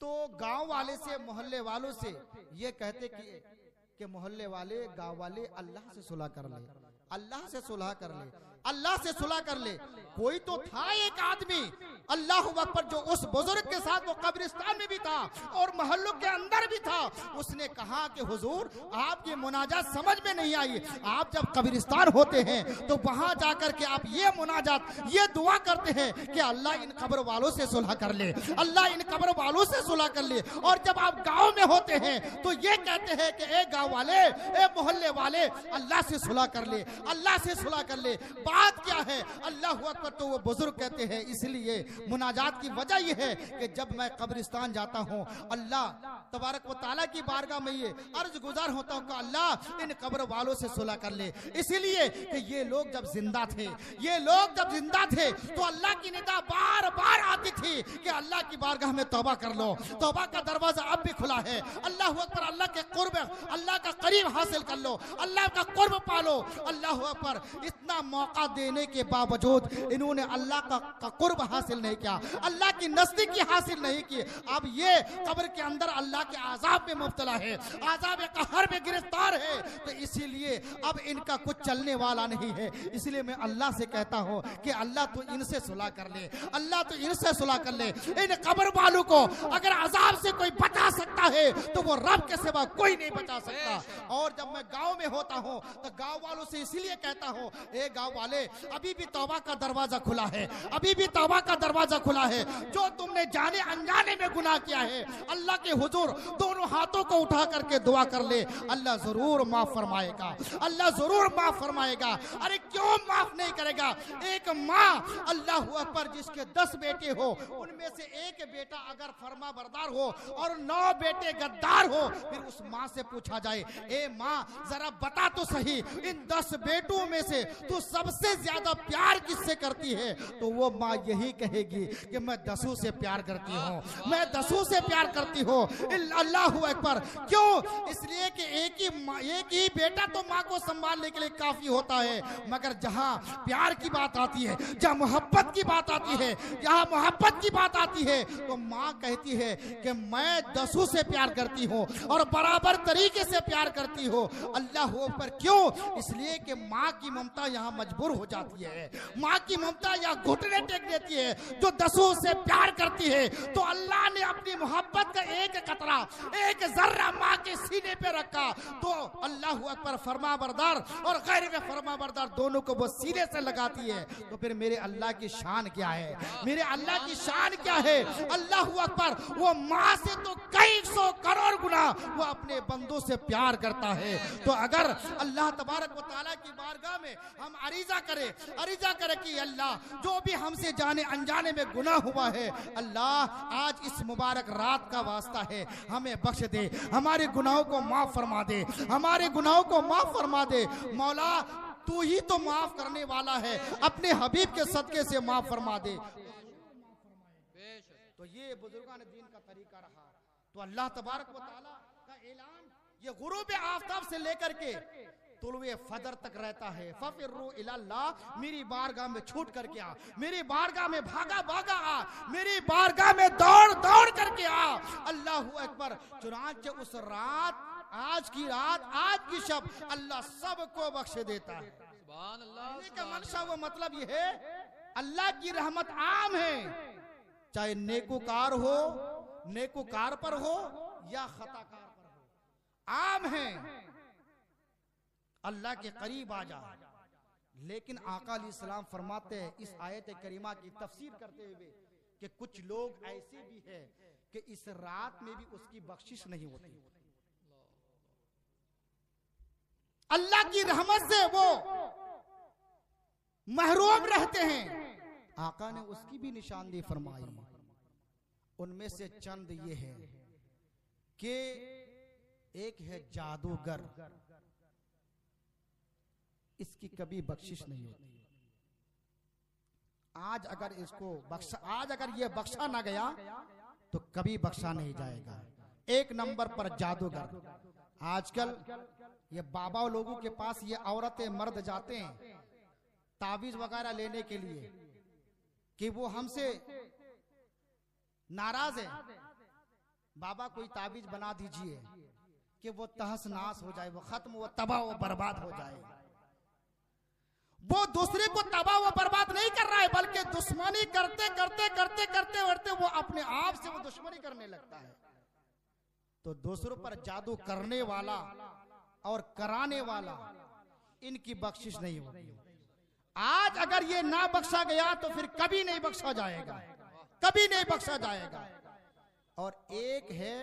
तो गांव वाले से, मोहल्ले वालों से ये कहते कि मोहल्ले वाले, गांव वाले अल्लाह से सुलह कर ले, अल्लाह से सुलह कर ले, अल्लाह से सुलह कर ले। कोई तो था एक आदमी अल्लाह अकबर जो उस बुजुर्ग के साथ वो कब्रिस्तान में भी था और मोहल्लों के अंदर भी था। उसने कहा कि हुजूर आपकी मुनाजात समझ में नहीं आई, आप जब कब्रिस्तान होते हैं तो वहां जाकर के आप ये मुनाजात, ये दुआ करते हैं कि अल्लाह इन कब्र वालों से सुलह कर ले, अल्लाह इन कब्र वालों से सुलह कर ले। और जब आप गाँव में होते हैं तो ये कहते हैं कि ए गाँव वाले, ए मोहल्ले वाले, अल्लाह से सुलह कर ले, अल्लाह से सुलह कर ले। बात क्या है? अल्लाह अकबर। तो वो बुजुर्ग कहते हैं इसलिए मुनाजात की वजह यह है कि जब मैं कब्रिस्तान जाता हूँ, अल्लाह तबारक व तआला की बारगाह में ये अर्ज गुजार होता हूँ कि अल्लाह इन कब्र वालों से सुलह कर ले। इसीलिए कि ये लोग जब जिंदा थे, ये लोग जब जिंदा थे तो अल्लाह की निदा बार बार आती थी कि अल्लाह की बारगाह में तौबा कर लो। तौबा का दरवाजा अब भी खुला है। अल्लाह अकबर, अल्लाह के कुर्ब, अल्लाह का करीब हासिल कर लो, अल्लाह का कुर्ब पालो। अल्लाह अल्लाह अकबर, इतना मौका देने के बावजूद इन्होंने अल्लाह का कुर्ब हासिल नहीं किया, अल्लाह की नजदीकी हासिल नहीं की। अब ये कब्र के अंदर अल्लाह के आजाब में मुब्तला है, आजाब कहर में गिरफ्तार है, तो इसीलिए अब इनका कुछ चलने वाला नहीं है। इसलिए मैं अल्लाह से कहता हूँ कि अल्लाह तो इनसे सुलह कर ले, अल्लाह तो इनसे सुलह कर ले। इन कब्र वालों को अगर अजाब से कोई बचा सकता है तो वो रब के सिवा कोई नहीं बचा सकता। और जब मैं गांव में होता हूँ तो गांव वालों से इसलिए कहता हूँ, ए गांव वाले, अभी भी तौबा का दरवाजा खुला है, अभी भी तौबा का दरवाजा खुला है। जो तुमने जाने अनजाने में गुनाह किया है, अल्लाह के हुजूर दोनों हाथों को उठा करके दुआ कर ले, अल्लाह जरूर माफ फरमाएगा, अल्लाह जरूर माफ फरमाएगा। अरे क्यों माफ नहीं करेगा? एक माँ अल्लाह अकबर जिसके 10 बेटे हो, उनमें से एक बेटा अगर फरमा बरदार हो और 9 बेटे गद्दार हो, फिर उस माँ से पूछा जाए, ए माँ जरा बता तो सही, इन 10 बेटों में से तू सबसे ज्यादा प्यार किससे करती है? तो वो माँ यही कहेगी कि मैं 10 से प्यार करती हूँ, मैं 10 से प्यार करती हूँ। अल्लाह अकबर। क्यों? इसलिए कि एक ही बेटा तो माँ को संभालने के लिए काफी होता है, मगर जहाँ प्यार की बात आती है, जहाँ मोहब्बत की बात आती है, जहाँ मोहब्बत की बात आती है, तो माँ कहती है कि मैं 10 से प्यार करती हूँ और बराबर तरीके से प्यार करती हूँ। अल्लाह अकबर। क्यों? इसलिए कि माँ की ममता यहाँ मजबूर हो जाती है, माँ की ममता यहाँ घुटने टेक देती है। जो 10 से प्यार करती है तो अल्लाह ने अपनी मोहब्बत का एक कतरा, एक जर्रा माँ के सीने पे रखा, तो अल्लाह अकबर फरमा बरदार और गैर फरमा बरदार दोनों को वो सीने से लगाती है। तो फिर मेरे अल्लाह की शान क्या है? मेरे अल्लाह की शान क्या है? अल्लाह अकबर। वो माँ से तो कई 100 करोड़ गुना वो अपने बंदों से प्यार करता है। तो अगर अल्लाह तबारक व तआला की बारगाह में हम अरीजा करें कि अल्लाह जो भी हमसे जाने अनजाने में गुनाह हुआ है, अल्लाह आज इस मुबारक रात का वास्ता है, हमें बख्श दे, हमारे गुनाहों को माफ फरमा दे, हमारे गुनाहों को माफ फरमा दे। मौला तू ही तो माफ करने वाला है, अपने हबीब के सदके से माफ फरमा दे। तो ये बुजुर्गान दीन का तरीका रहा। तो अल्लाह तबारक व तआला का ऐलान ये गुरूब आफताब से लेकर के तुलुए फजर तक रहता है। फफिर्रू इलल्लाह, मेरी बारगाह में छूट करके आ, मेरी बारगाह में भागा भागा आ, मेरी बारगाह में दौड़ दौड़ करके आ। अल्लाह अकबर। चुनांचे उस रात, आज की रात, आज की शब अल्लाह सबको बख्श देता है। सुभान अल्लाह। का मंशा वो मतलब ये है, अल्लाह की रहमत आम है, चाहे नेकोकार हो, नेकोकार पर हो या खताकार पर हो, आम है। अल्लाह के करीब आ जा। लेकिन आका अलैहिस्सलाम फरमाते हैं इस आयत करीमा की तफसीर करते हुए कि कुछ लोग ऐसे भी हैं कि इस रात में भी उसकी बख्शिश नहीं होती, अल्लाह की रहमत से वो महरूम रहते हैं। आका ने उसकी भी निशानदेही फरमाई। उनमें से चंद ये है कि एक है जादूगर, इसकी कभी बख्शिश नहीं होती। आज अगर इसको बख्शा, आज अगर ये बख्शा ना गया तो कभी बख्शा नहीं जाएगा। 1 नंबर पर जादूगर। आजकल ये बाबा लोगों के पास ये औरतें मर्द जाते हैं ताबीज वगैरह लेने के लिए कि वो हमसे नाराज है, बाबा कोई ताबीज बना दीजिए कि वो तहस नास हो जाए, वो खत्म, वो तबाह, वो बर्बाद हो जाए। वो दूसरे को तबाह व बर्बाद नहीं कर रहा है, बल्कि दुश्मनी करते करते करते करते करते वो अपने आप से वो दुश्मनी करने लगता है। तो दूसरों पर जादू करने वाला और कराने वाला, इनकी बख्शिश नहीं होगी। आज अगर ये ना बख्शा गया तो फिर कभी नहीं बख्शा जाएगा, कभी नहीं बख्शा जाएगा। और एक है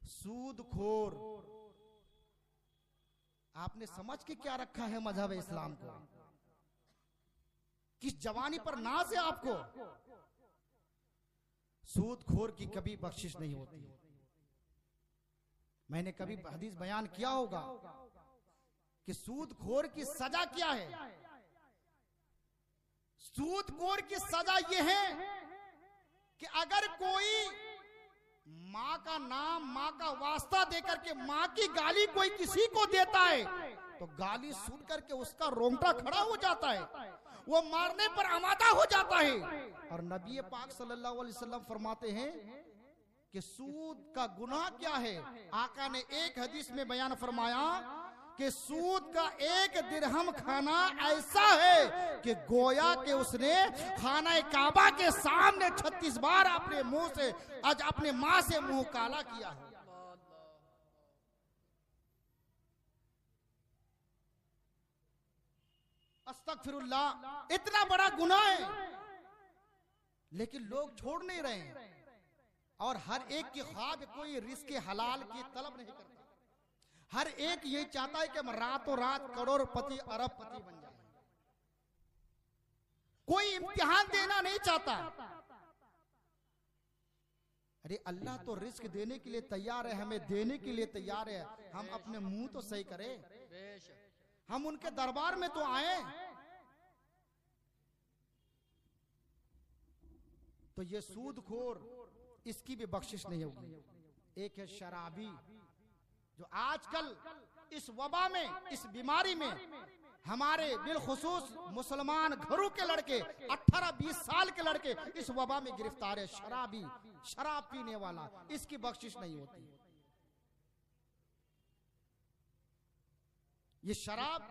सूदखोर। आपने समझ के क्या रखा है मजहब इस्लाम को? किस जवानी पर नाज है आपको? सूदखोर की कभी बख्शिश नहीं होती। मैंने कभी हदीस बयान किया होगा कि सूदखोर की सजा क्या है। सूदखोर की सजा यह है कि अगर कोई माँ का नाम, माँ का वास्ता देकर के माँ की गाली कोई किसी को देता है तो गाली सुन करके उसका रोंगटा खड़ा हो जाता है, वो मारने पर आमादा हो जाता है। और नबी पाक सल्लल्लाहु अलैहि वसल्लम फरमाते हैं कि सूद का गुनाह क्या है। आका ने एक हदीस में बयान फरमाया कि सूद का 1 दिरहम खाना ऐसा है कि गोया कि उसने खाना काबा के सामने 36 बार अपने मुंह से आज अपने मां से मुंह काला किया है। अस्तगफिरुल्लाह, इतना बड़ा गुनाह है, लेकिन लोग छोड़ नहीं रहे हैं। और हर एक की ख्वाब कोई रिस्क हलाल की तलब नहीं करता। हर एक ये चाहता है कि हम रातों रात करोड़पति अरबपति बन जाए। कोई इम्तिहान देना नहीं चाहता। अरे अल्लाह तो रिस्क देने के लिए तैयार है, हमें देने के लिए तैयार है। हम अपने मुंह तो सही करें, हम उनके दरबार में तो आए। तो ये सूदखोर, इसकी भी बख्शिश नहीं होगी। एक है शराबी, जो आजकल इस वबा में, इस बीमारी में हमारे बिलखुसूस मुसलमान घरों के लड़के 18-20 साल के लड़के इस वबा में गिरफ्तार है। शराबी, शराब पीने वाला, इसकी बख्शिश नहीं होती। ये शराब,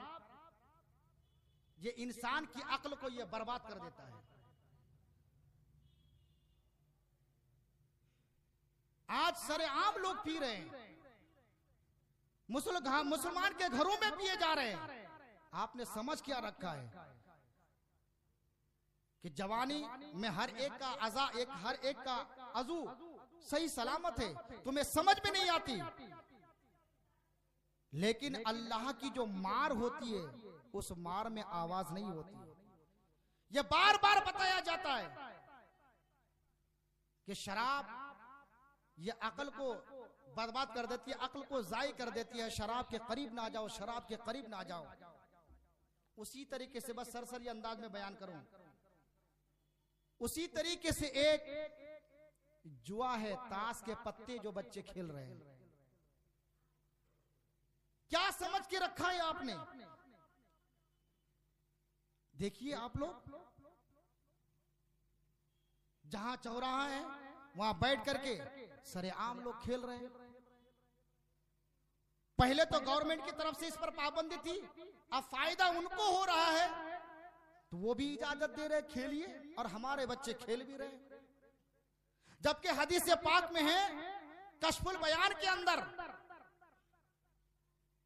ये इंसान की अक्ल को ये बर्बाद कर देता है। आज सरेआम लोग पी रहे हैं, मुसलमान के घरों में पिए जा रहे हैं। आपने समझ क्या रखा है कि जवानी में हर एक का अज़ा, हर एक का अज़ू सही सलामत है, तुम्हें समझ में नहीं आती। लेकिन अल्लाह की जो मार होती है, उस मार में आवाज नहीं होती। यह बार बार बताया जाता है कि शराब ये अकल को बर्बाद कर देती है, अकल को जाय कर देती है। शराब के करीब ना जाओ, शराब के करीब ना जाओ। उसी तरीके से बस सरसरी अंदाज में बयान करूं, उसी तरीके से एक जुआ है, ताश के पत्ते जो बच्चे खेल रहे हैं। क्या समझ के रखा है आपने? देखिए आप लोग, जहां चौराहा है वहां बैठ करके सरेआम लोग खेल रहे हैं। पहले तो गवर्नमेंट की तरफ से इस पर पाबंदी थी, अब फायदा उनको हो रहा है तो वो भी इजाजत दे रहे, खेलिए, और हमारे बच्चे खेल भी रहे। जबकि हदीस पाक में है कश्फुल बयान के अंदर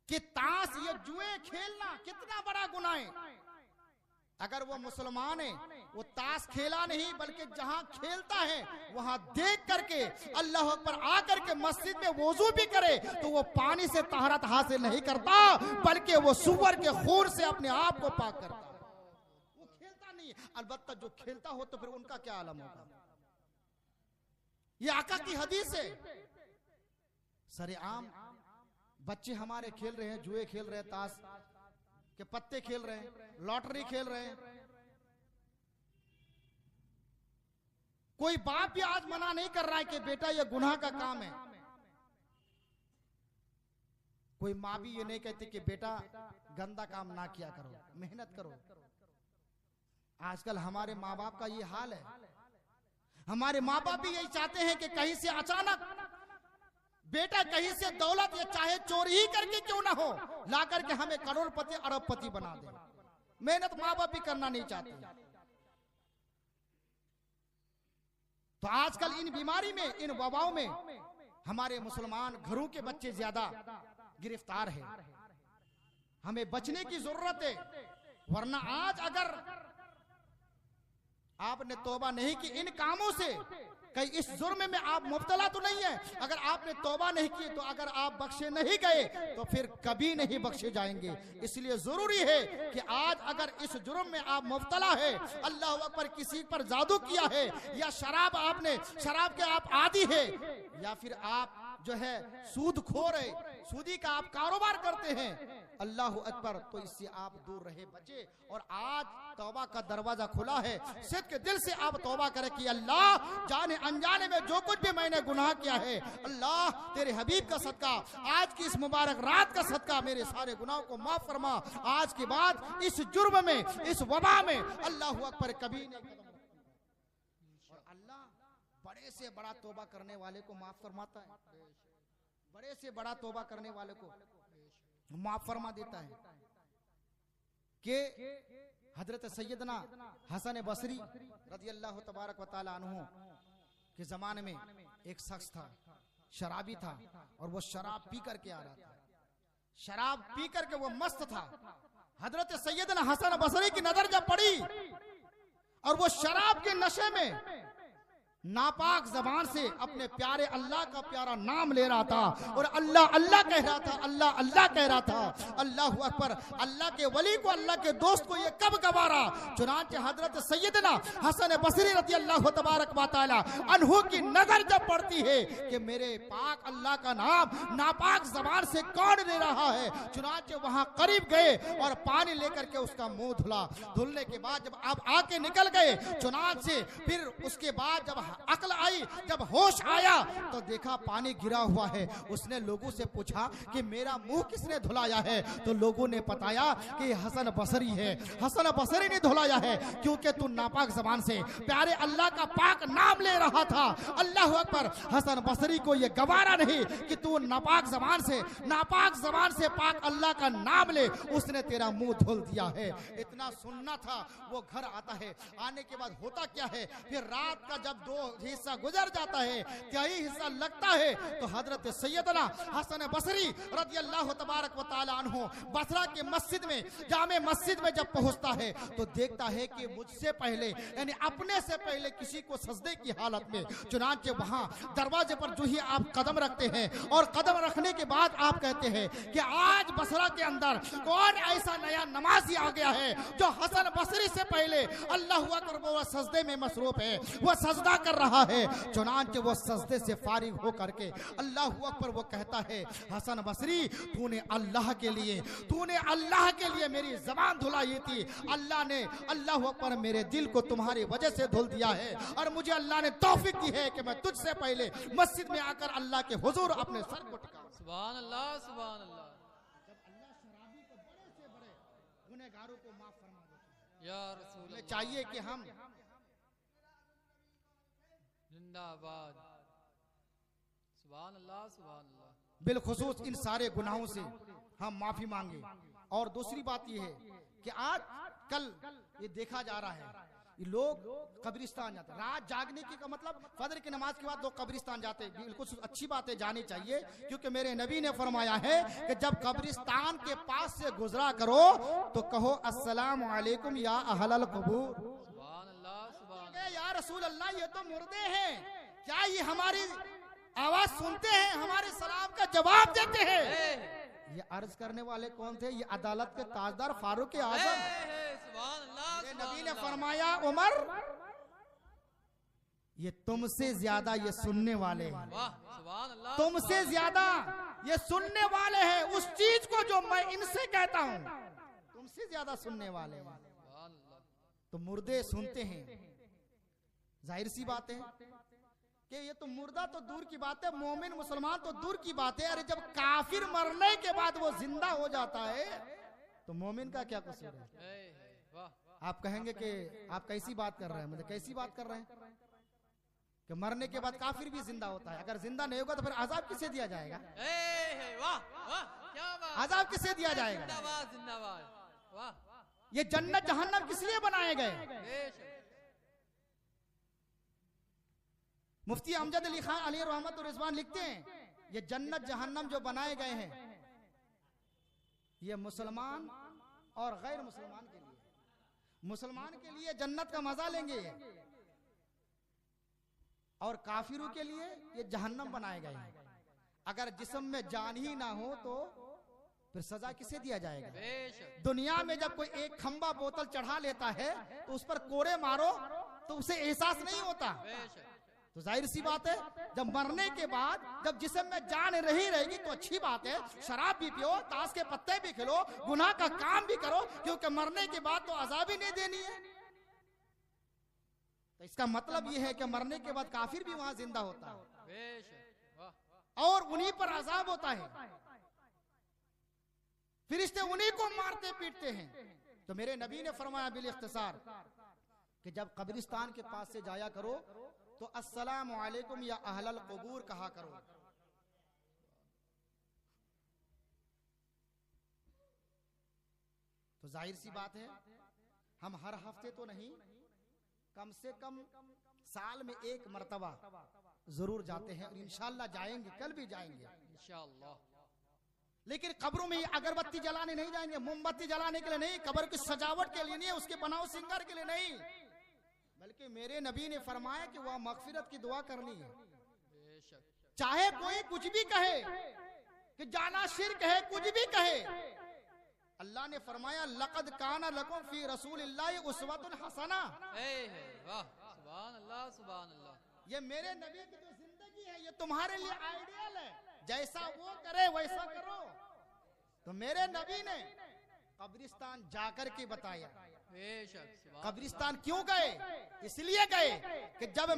कि ताश, ये जुए खेलना कितना बड़ा गुनाह है। अगर वो मुसलमान है, वो ताश खेला नहीं बल्कि जहां खेलता है वहां देख करके अल्लाह अकबर आकर के मस्जिद में वुजू भी करे तो वो पानी से तहरत हासिल नहीं करता, बल्कि वो सुअर के खून से अपने आप को पाक करता है। वो खेलता नहीं। अलबत्ता जो खेलता हो तो फिर उनका क्या आलम होगा। ये आका की हदीस है। सरेआम बच्चे हमारे खेल रहे हैं, जुए खेल रहे हैं, ताश के पत्ते खेल रहे हैं, लॉटरी खेल रहे हैं। कोई बाप भी आज मना नहीं कर रहा है कि बेटा ये गुनाह का काम है। कोई माँ भी ये नहीं कहती कि बेटा गंदा काम ना किया करो, मेहनत करो। आजकल हमारे माँ बाप का ये हाल है। हमारे माँ बाप भी यही चाहते हैं कि कहीं से अचानक बेटा कहीं से दौलत या चाहे चोरी ही करके क्यों ना हो, ला करके हमें करोड़पति अरबपति बना दे। मेहनत माँ बाप भी करना नहीं चाहते। तो आजकल इन बीमारी में, इन वबाओं में हमारे मुसलमान घरों के बच्चे ज्यादा गिरफ्तार है। हमें बचने की जरूरत है, वरना आज अगर आपने तौबा नहीं की इन कामों से, कहीं इस जुर्म में आप मुब्तला तो नहीं है, अगर आपने तौबा नहीं की तो अगर आप बख्शे नहीं गए तो फिर कभी नहीं बख्शे जाएंगे। इसलिए जरूरी है कि आज अगर इस जुर्म में आप मुब्तला है, अल्लाह अकबर, किसी पर जादू किया है, या शराब के आप आदी है, या फिर आप जो है सूदखोर है, सूदी का आप कारोबार करते हैं, अल्लाह अकबर, तो इससे आप दूर रहे बचे। और आज तौबा का दरवाजा खुला है, सिद्ध के दिल से आप तौबा करें कि अल्लाह जाने अनजाने में जो कुछ भी मैंने गुनाह किया है, अल्लाह तेरे हबीब का सदका, आज की इस मुबारक रात का सदका मेरे सारे गुनाहों को माफ फरमा। आज के बाद इस जुर्म में, इस वबा में अल्लाह अकबर कभी नहीं। और अल्लाह बड़े से बड़ा तौबा करने वाले को माफ फरमाता है, बड़े से बड़ा तौबा करने वाले को माफ फरमा देता है। कि हजरत सैयदना हसन बसरी रज़ी अल्लाह तबारक व तआला अन्हु के जमाने में एक शख्स था, शराबी था, और वो शराब पी करके आ रहा था। शराब पी करके वो मस्त था। हजरत सैयदना हसन बसरी की नजर जब पड़ी और वो शराब के नशे में नापाक जबान से अपने प्यारे अल्लाह का प्यारा नाम ले रहा था और अल्लाह अल्लाह कह रहा था, अल्लाह अल्लाह कह रहा था। अल्लाह अकबर, अल्लाह के वली को, अल्लाह के दोस्त को ये कब गवारा। चुनांचे हजरत सैयदना हसन बसरी रज़ी अल्लाह तबारक व तआला अन्हु की नजर जब पड़ती है कि मेरे पाक अल्लाह का नाम नापाक जबान से कौन ले रहा है, चुनांचे वहां करीब गए और पानी लेकर के उसका मुंह धुला। धुलने के बाद जब आप आके निकल गए, चुनांचे फिर उसके बाद जब अकल आई, जब होश आया तो देखा पानी गिरा हुआ है। उसने लोगों से पूछा कि मेरा मुंह किसने धुलाया है, तो लोगों ने बताया कि हसन बसरी है। हसन बसरी ने धुलाया है क्योंकि तू नापाक जबान से प्यारे अल्लाह का पाक नाम ले रहा था। अल्लाह अकबर, हसन बसरी को यह गवारा नहीं कि तू नापाक जबान से पाक अल्लाह का नाम ले, उसने तेरा मुंह धुल दिया है। इतना सुनना था। वो घर आता है, आने के बाद होता क्या है, फिर रात का जब 2 हिस्सा गुजर जाता है, 3 हिस्सा लगता है, तो हजरत सैयदना हसन बसरी रज़ी अल्लाह तबारक व तआला अन्हु बसरा के मस्जिद में, जामे मस्जिद में जब पहुंचता है तो देखता है कि मुझसे पहले, यानी अपने से पहले किसी को सजदे की हालत में। चुनांचे वहां दरवाजे पर जो ही आप कदम रखते हैं और कदम रखने के बाद आप कहते हैं कि आज बसरा के अंदर कौन ऐसा नया नमाजी आ गया है जो हसन बसरी से पहले अल्लाह अकबर वो सजदे में मसरूफ है, वो सजदा कर रहा है। चुनांचे वो सजदे से फारिग हो करके अल्लाह अकबर वो कहता है, हसन बसरी तूने अल्लाह के लिए मेरी जबान धुलाई थी, अल्लाह ने अल्लाह अकबर मेरे दिल को तुम्हारी वजह से धुल दिया है और मुझे अल्लाह ने तौफीक दी है कि मैं तुझसे पहले मस्जिद में आकर अल्लाह के हुजूर अपने सर को टिकाऊं। सुभान अल्लाह, सुभान अल्लाह। जब अल्लाह शराबी को बड़े से बड़े गुनहगारों को माफ फरमा देता है। या रसूल अल्लाह, चाहिए कि हम जिंदाबाद। सुभान अल्लाह, सुभान अल्लाह। बिलखुसूस इन सारे गुनाहों से हम माफी मांगे। और दूसरी बात यह है कि आज कल ये देखा जा रहा है, ये लोग कब्रिस्तान जाते हैं। रात जागने की का मतलब फजर की नमाज के बाद लोग कब्रिस्तान जाते हैं। बिल्कुल अच्छी बात है, जानी चाहिए, क्योंकि मेरे नबी ने फरमाया है कि जब कब्रिस्तान के पास से गुजरा करो तो कहो अस्सलामु अलैकुम या अहलल कबूर। सुभान अल्लाह, सुभान अल्लाह। या रसूल अल्लाह, ये तो मुर्दे हैं, क्या ये हमारी आवाज सुनते हैं, हमारे सलाम का जवाब देते हैं? ये अर्ज करने वाले कौन थे? ये अदालत के ताजदार फारूक आजम। सुभान अल्लाह, नबी ने फरमाया, उमर ये तुमसे ज्यादा ये सुनने वाले हैं, वाह, सुभान अल्लाह, तुमसे ज्यादा ये सुनने वाले हैं उस चीज को जो मैं इनसे कहता हूं, तुमसे ज्यादा सुनने वाले हैं। सुभान अल्लाह। तो मुर्दे सुनते हैं, जाहिर सी बात है कि ये तो मुर्दा तो दूर की बात है, मोमिन मुसलमान तो दूर की बात है। अरे जब काफिर मरने के बाद वो जिंदा हो जाता है तो मोमिन का क्या कसूर है? वाह। आप कहेंगे कि आप कैसी बात कर रहे हैं, मतलब कैसी बात कर रहे हैं कि मरने के बाद काफिर भी जिंदा होता है? अगर जिंदा नहीं होगा तो फिर आजाब किसे दिया जाएगा? वाह वाह, क्या बात। आजाब किसे दिया जाएगा? जिंदाबाद, जिंदाबाद। वाह। ये जन्नत जहन्नम किस लिए बनाए गए? बेशक। मुफ्ती अमजद अली खान अली रहमत और रिजवान लिखते हैं, ये जन्नत जहन्नम जो बनाए गए हैं ये मुसलमान और गैर मुसलमान के लिए। मुसलमान के लिए जन्नत का मजा लेंगे और काफिरों के लिए ये जहन्नम बनाए गए हैं। अगर जिस्म में जान ही ना हो तो फिर सजा किसे दिया जाएगा? बेशक। दुनिया में जब कोई एक खंबा बोतल चढ़ा लेता है तो उस पर कोड़े मारो तो उसे एहसास नहीं होता। बेशक। तो जाहिर सी बात है, जब मरने के बाद जब जिस्म में जान नहीं रहेगी तो अच्छी बात है, शराब भी पियो, ताश के पत्ते भी खेलो, गुनाह का काम भी करो, क्योंकि मरने के बाद तो अजाब ही नहीं देनी है। तो इसका मतलब यह है कि मरने के बाद काफिर भी वहां जिंदा होता है बेशक, वाह और उन्हीं पर अजाब होता है, फरिश्ते उन्हीं को मारते पीटते हैं। तो मेरे नबी ने फरमाया बिल इख्तिसार कि जब कब्रिस्तान के पास से जाया करो तो अस्सलामु अलैकुम या अहलल क़ुबूर कहा करो। तो जाहिर सी बात है, हम हर हफ्ते तो नहीं, कम से कम साल में एक मर्तबा जरूर जाते हैं और इंशाअल्लाह जाएंगे, कल भी जाएंगे इंशाअल्लाह। लेकिन कब्रों में अगरबत्ती जलाने नहीं जाएंगे, मोमबत्ती जलाने के लिए नहीं, कब्र की सजावट के लिए नहीं, उसके बनाओ सिंगार के लिए नहीं, बल्कि मेरे नबी ने फरमाया कि वह मगफिरत की दुआ करनी है। बेशक, चाहे कोई कुछ भी कहे कि जाना शिर्क है, कुछ भी कहे, अल्लाह ने फरमाया लक़द काना लकुम फी रसूलिल्लाहि उस्वतुन हसना। वाह सुभान अल्लाह सुभान अल्लाह। ये मेरे नबी की जो जिंदगी है ये तुम्हारे लिए आइडियल है, जैसा वो करे वैसा करो। तो मेरे नबी ने कब्रिस्तान जाकर के बताया। बेशक, कब्रिस्तान क्यों गए? इसलिए गए कि जब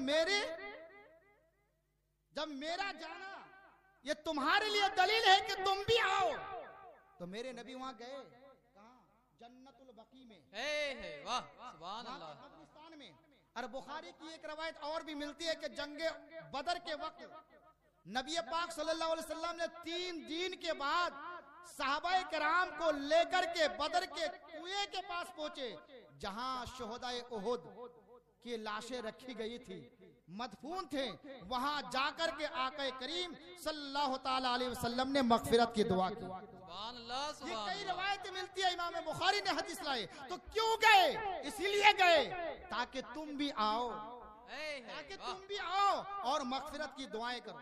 मेरा जाना ये तुम्हारे लिए दलील है कि तुम भी आओ। तो मेरे नबी वहां गए, कहां? जन्नतुल बकी में, वाह सुभान अल्लाह, कब्रिस्तान में। और बुखारी की एक रवायत और भी मिलती है कि जंगे बदर के वक्त नबी पाक सल्लल्लाहु अलैहि वसल्लम ने 3 दिन के बाद सहाबाए किराम को लेकर के बदर के कुएं के पास पहुंचे, जहां शोहदाए उहुद की लाशें रखी गई थी, मदफून थे। वहां जाकर के आका करीम सल्लल्लाहु ताला अलैहि वसल्लम ने मगफिरत की दुआ की। सुभान अल्लाह ये सुभान कई अल्लाह। रवायतें मिलती है, इमाम बुखारी ने हदीस लाए। तो क्यों गए? इसीलिए गए ताकि तुम भी आओ, ताकि तुम भी आओ और मगफिरत की दुआएं करो।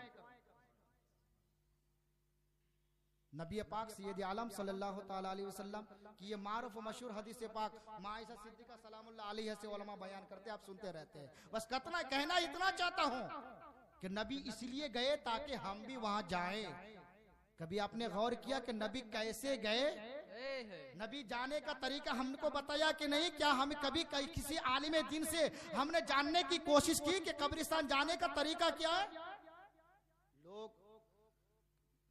नबी पाक सैयद आलम सल्लल्लाहु ताला अलैहि वसल्लम की ये मारूफ मशहूर हदीस पाक माँ आयशा सिद्दीक़ा सलामुल्लाह अलैहा से उलमा बयान करते, आप सुनते रहते हैं। बस कतना कहना इतना चाहता हूँ कि नबी इसलिए गए ताकि हम भी वहां जाएं। कभी आपने गौर किया कि नबी कैसे गए? नबी जाने का तरीका हमको बताया कि नहीं? क्या हम कभी किसी आलिम दीन से हमने जानने की कोशिश की कि कब्रिस्तान जाने का तरीका क्या है? लोग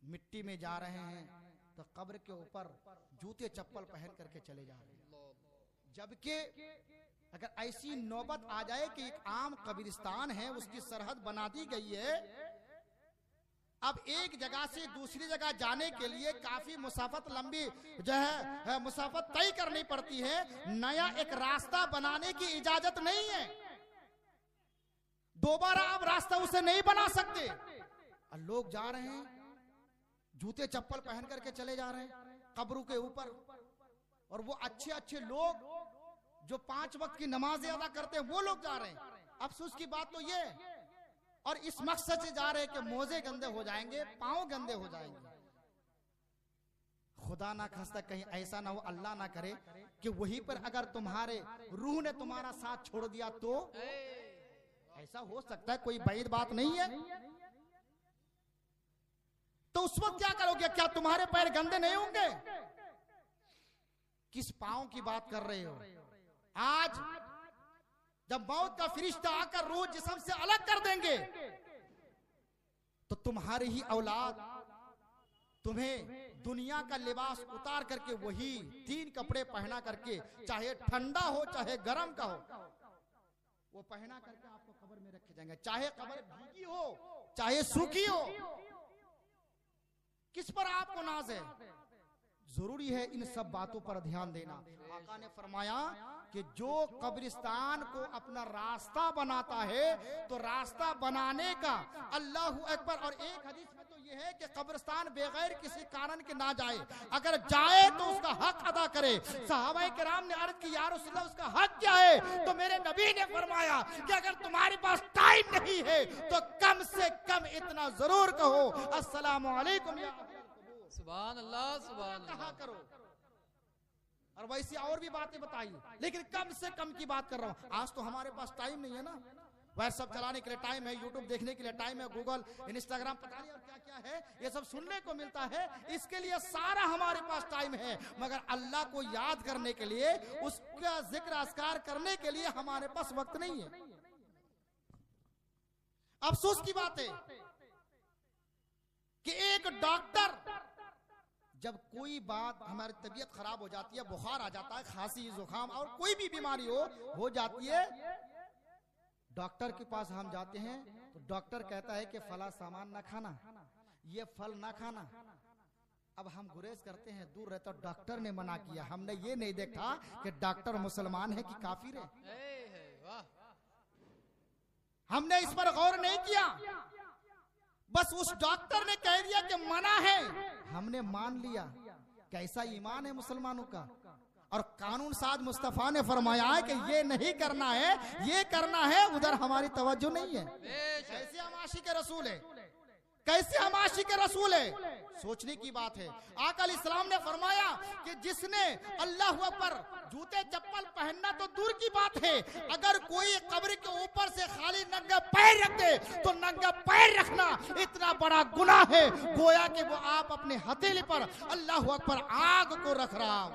मिट्टी में जा रहे हैं तो कब्र के ऊपर जूते चप्पल पहन करके चले जा रहे हैं, जबकि अगर ऐसी नौबत आ जाए कि एक आम कब्रिस्तान है, उसकी सरहद बना दी गई है, अब एक जगह से दूसरी जगह जाने के लिए काफी मुसाफत लंबी जो है मुसाफत तय करनी पड़ती है, नया एक रास्ता बनाने की इजाजत नहीं है, दोबारा आप रास्ता उसे नहीं बना सकते। और लोग जा रहे हैं जूते चप्पल पहन करके चले जा रहे हैं कब्रों के ऊपर, और वो अच्छे अच्छे लोग जो 5 वक्त की नमाजें अदा करते हैं वो लोग जा रहे हैं। अफसोस की बात तो ये, और इस मकसद से जा रहे हैं कि मोजे गंदे हो जाएंगे, पांव गंदे हो जाएंगे। खुदा ना खास्ता कहीं ऐसा ना हो, अल्लाह ना करे कि वहीं पर अगर तुम्हारे रूह ने तुम्हारा साथ छोड़ दिया तो ऐसा हो सकता है, कोई बैद बात नहीं है। तो उस वक्त क्या करोगे? क्या तुम्हारे पैर गंदे नहीं होंगे? किस पांव की बात कर रहे हो? आज जब मौत का फरिश्ता आकर रूह जिस्म से अलग कर देंगे तो तुम्हारी ही औलाद तुम्हें दुनिया का लिबास उतार करके वही 3 कपड़े पहना करके, चाहे ठंडा हो चाहे गर्म का हो, वो पहना करके आपको कब्र में रखे जाएंगे, चाहे कब्र भीगी हो चाहे सूखी हो। किस पर आपको नाज है? जरूरी है इन सब बातों पर ध्यान देना। आका ने फरमाया कि जो कब्रिस्तान को अपना रास्ता बनाता है तो रास्ता बनाने का अल्लाहु अकबर। और एक हदीस में तो यह है कि कब्रिस्तान बगैर किसी कारण के ना जाए, अगर जाए तो उसका हक अदा करे। सहाबाए किराम ने अर्ज की या रसूलल्लाह उसका हक क्या है? तो मेरे नबी ने फरमाया कि अगर तुम्हारे पास टाइम नहीं है तो कम से कम इतना जरूर कहो अस्सलामु अलैकुम या सुभान अल्लाह सुभान अल्लाह करो। और वैसी और भी बातें बताई, लेकिन कम से कम की बात कर रहा हूं। आज तो हमारे पास टाइम नहीं है ना, व्हाट्सएप चलाने के लिए टाइम है, यूट्यूब देखने के लिए टाइम है, गूगल, इंस्टाग्राम, पता नहीं और क्या क्या है, ये सब सुनने को मिलता है, इसके लिए सारा हमारे पास टाइम है, मगर अल्लाह को याद करने के लिए, उसका जिक्र अस्कार करने के लिए हमारे पास वक्त नहीं है। अफसोस की बात है कि एक डॉक्टर, जब कोई बात हमारी तबीयत खराब हो जाती है, बुखार आ जाता है, खांसी जुकाम और कोई भी बीमारी हो जाती है, डॉक्टर के पास हम जाते हैं तो डॉक्टर कहता है कि फला सामान ना खाना, ये फल ना खाना। अब हम गुरेज करते हैं, दूर रहता, डॉक्टर ने मना किया, हमने ये नहीं देखा कि डॉक्टर मुसलमान है कि काफिर है, हमने इस पर गौर नहीं किया, बस उस डॉक्टर ने कह दिया कि मना है, हमने मान लिया। कैसा ईमान है मुसलमानों का। और कानून साज मुस्तफा ने फरमाया है कि ये नहीं करना है, ये करना है, उधर हमारी तवज्जो नहीं है। कैसे हम आशिक रसूल है, कैसे हम आशिक रसूल है, सोचने की बात है। आका इस्लाम ने फरमाया कि जिसने अल्लाह पर जूते चप्पल पहनना तो दूर की बात है, अगर कोई कब्र के ऊपर से खाली नंगा पैर रख दे तो नंगा पैर रखना इतना बड़ा गुनाह है, गोया कि वो आप अपने हथेली पर अल्लाह पर आग को रख रहा हो,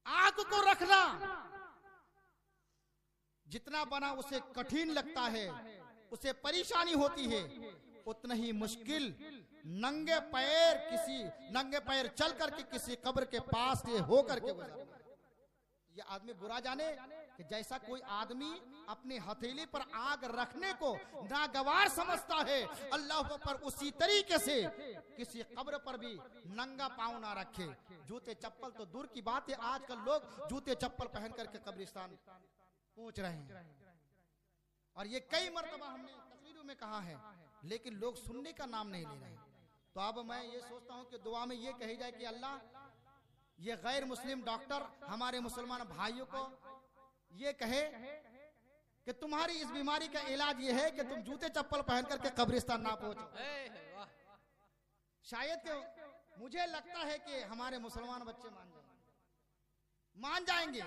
आग को रखना जितना बना उसे कठिन लगता है, उसे परेशानी होती है, उतना ही मुश्किल नंगे पैर चल करके किसी कब्र के पास से होकर के गुजरना। ये आदमी बुरा जाने कि जैसा कोई आदमी अपनी हथेली पर आग रखने को नागवार समझता है, अल्लाह पर उसी तरीके से किसी कब्र पर भी नंगा पांव ना रखे। जूते चप्पल तो दूर की बात है, आजकल लोग जूते चप्पल पहन करके कब्रिस्तान पहुंच रहे हैं, और ये कई मर्तबा हमने तकरीरों में कहा है, लेकिन लोग सुनने का नाम नहीं ले रहे। तो अब मैं ये सोचता हूं कि दुआ में ये कही जाए कि अल्लाह, ये गैर मुस्लिम डॉक्टर हमारे मुसलमान भाइयों को ये कहे कि तुम्हारी इस बीमारी का इलाज ये है कि तुम जूते चप्पल पहन करके कब्रिस्तान ना पहुंचो। शायद कि मुझे लगता है कि हमारे मुसलमान बच्चे मान जाएंगे,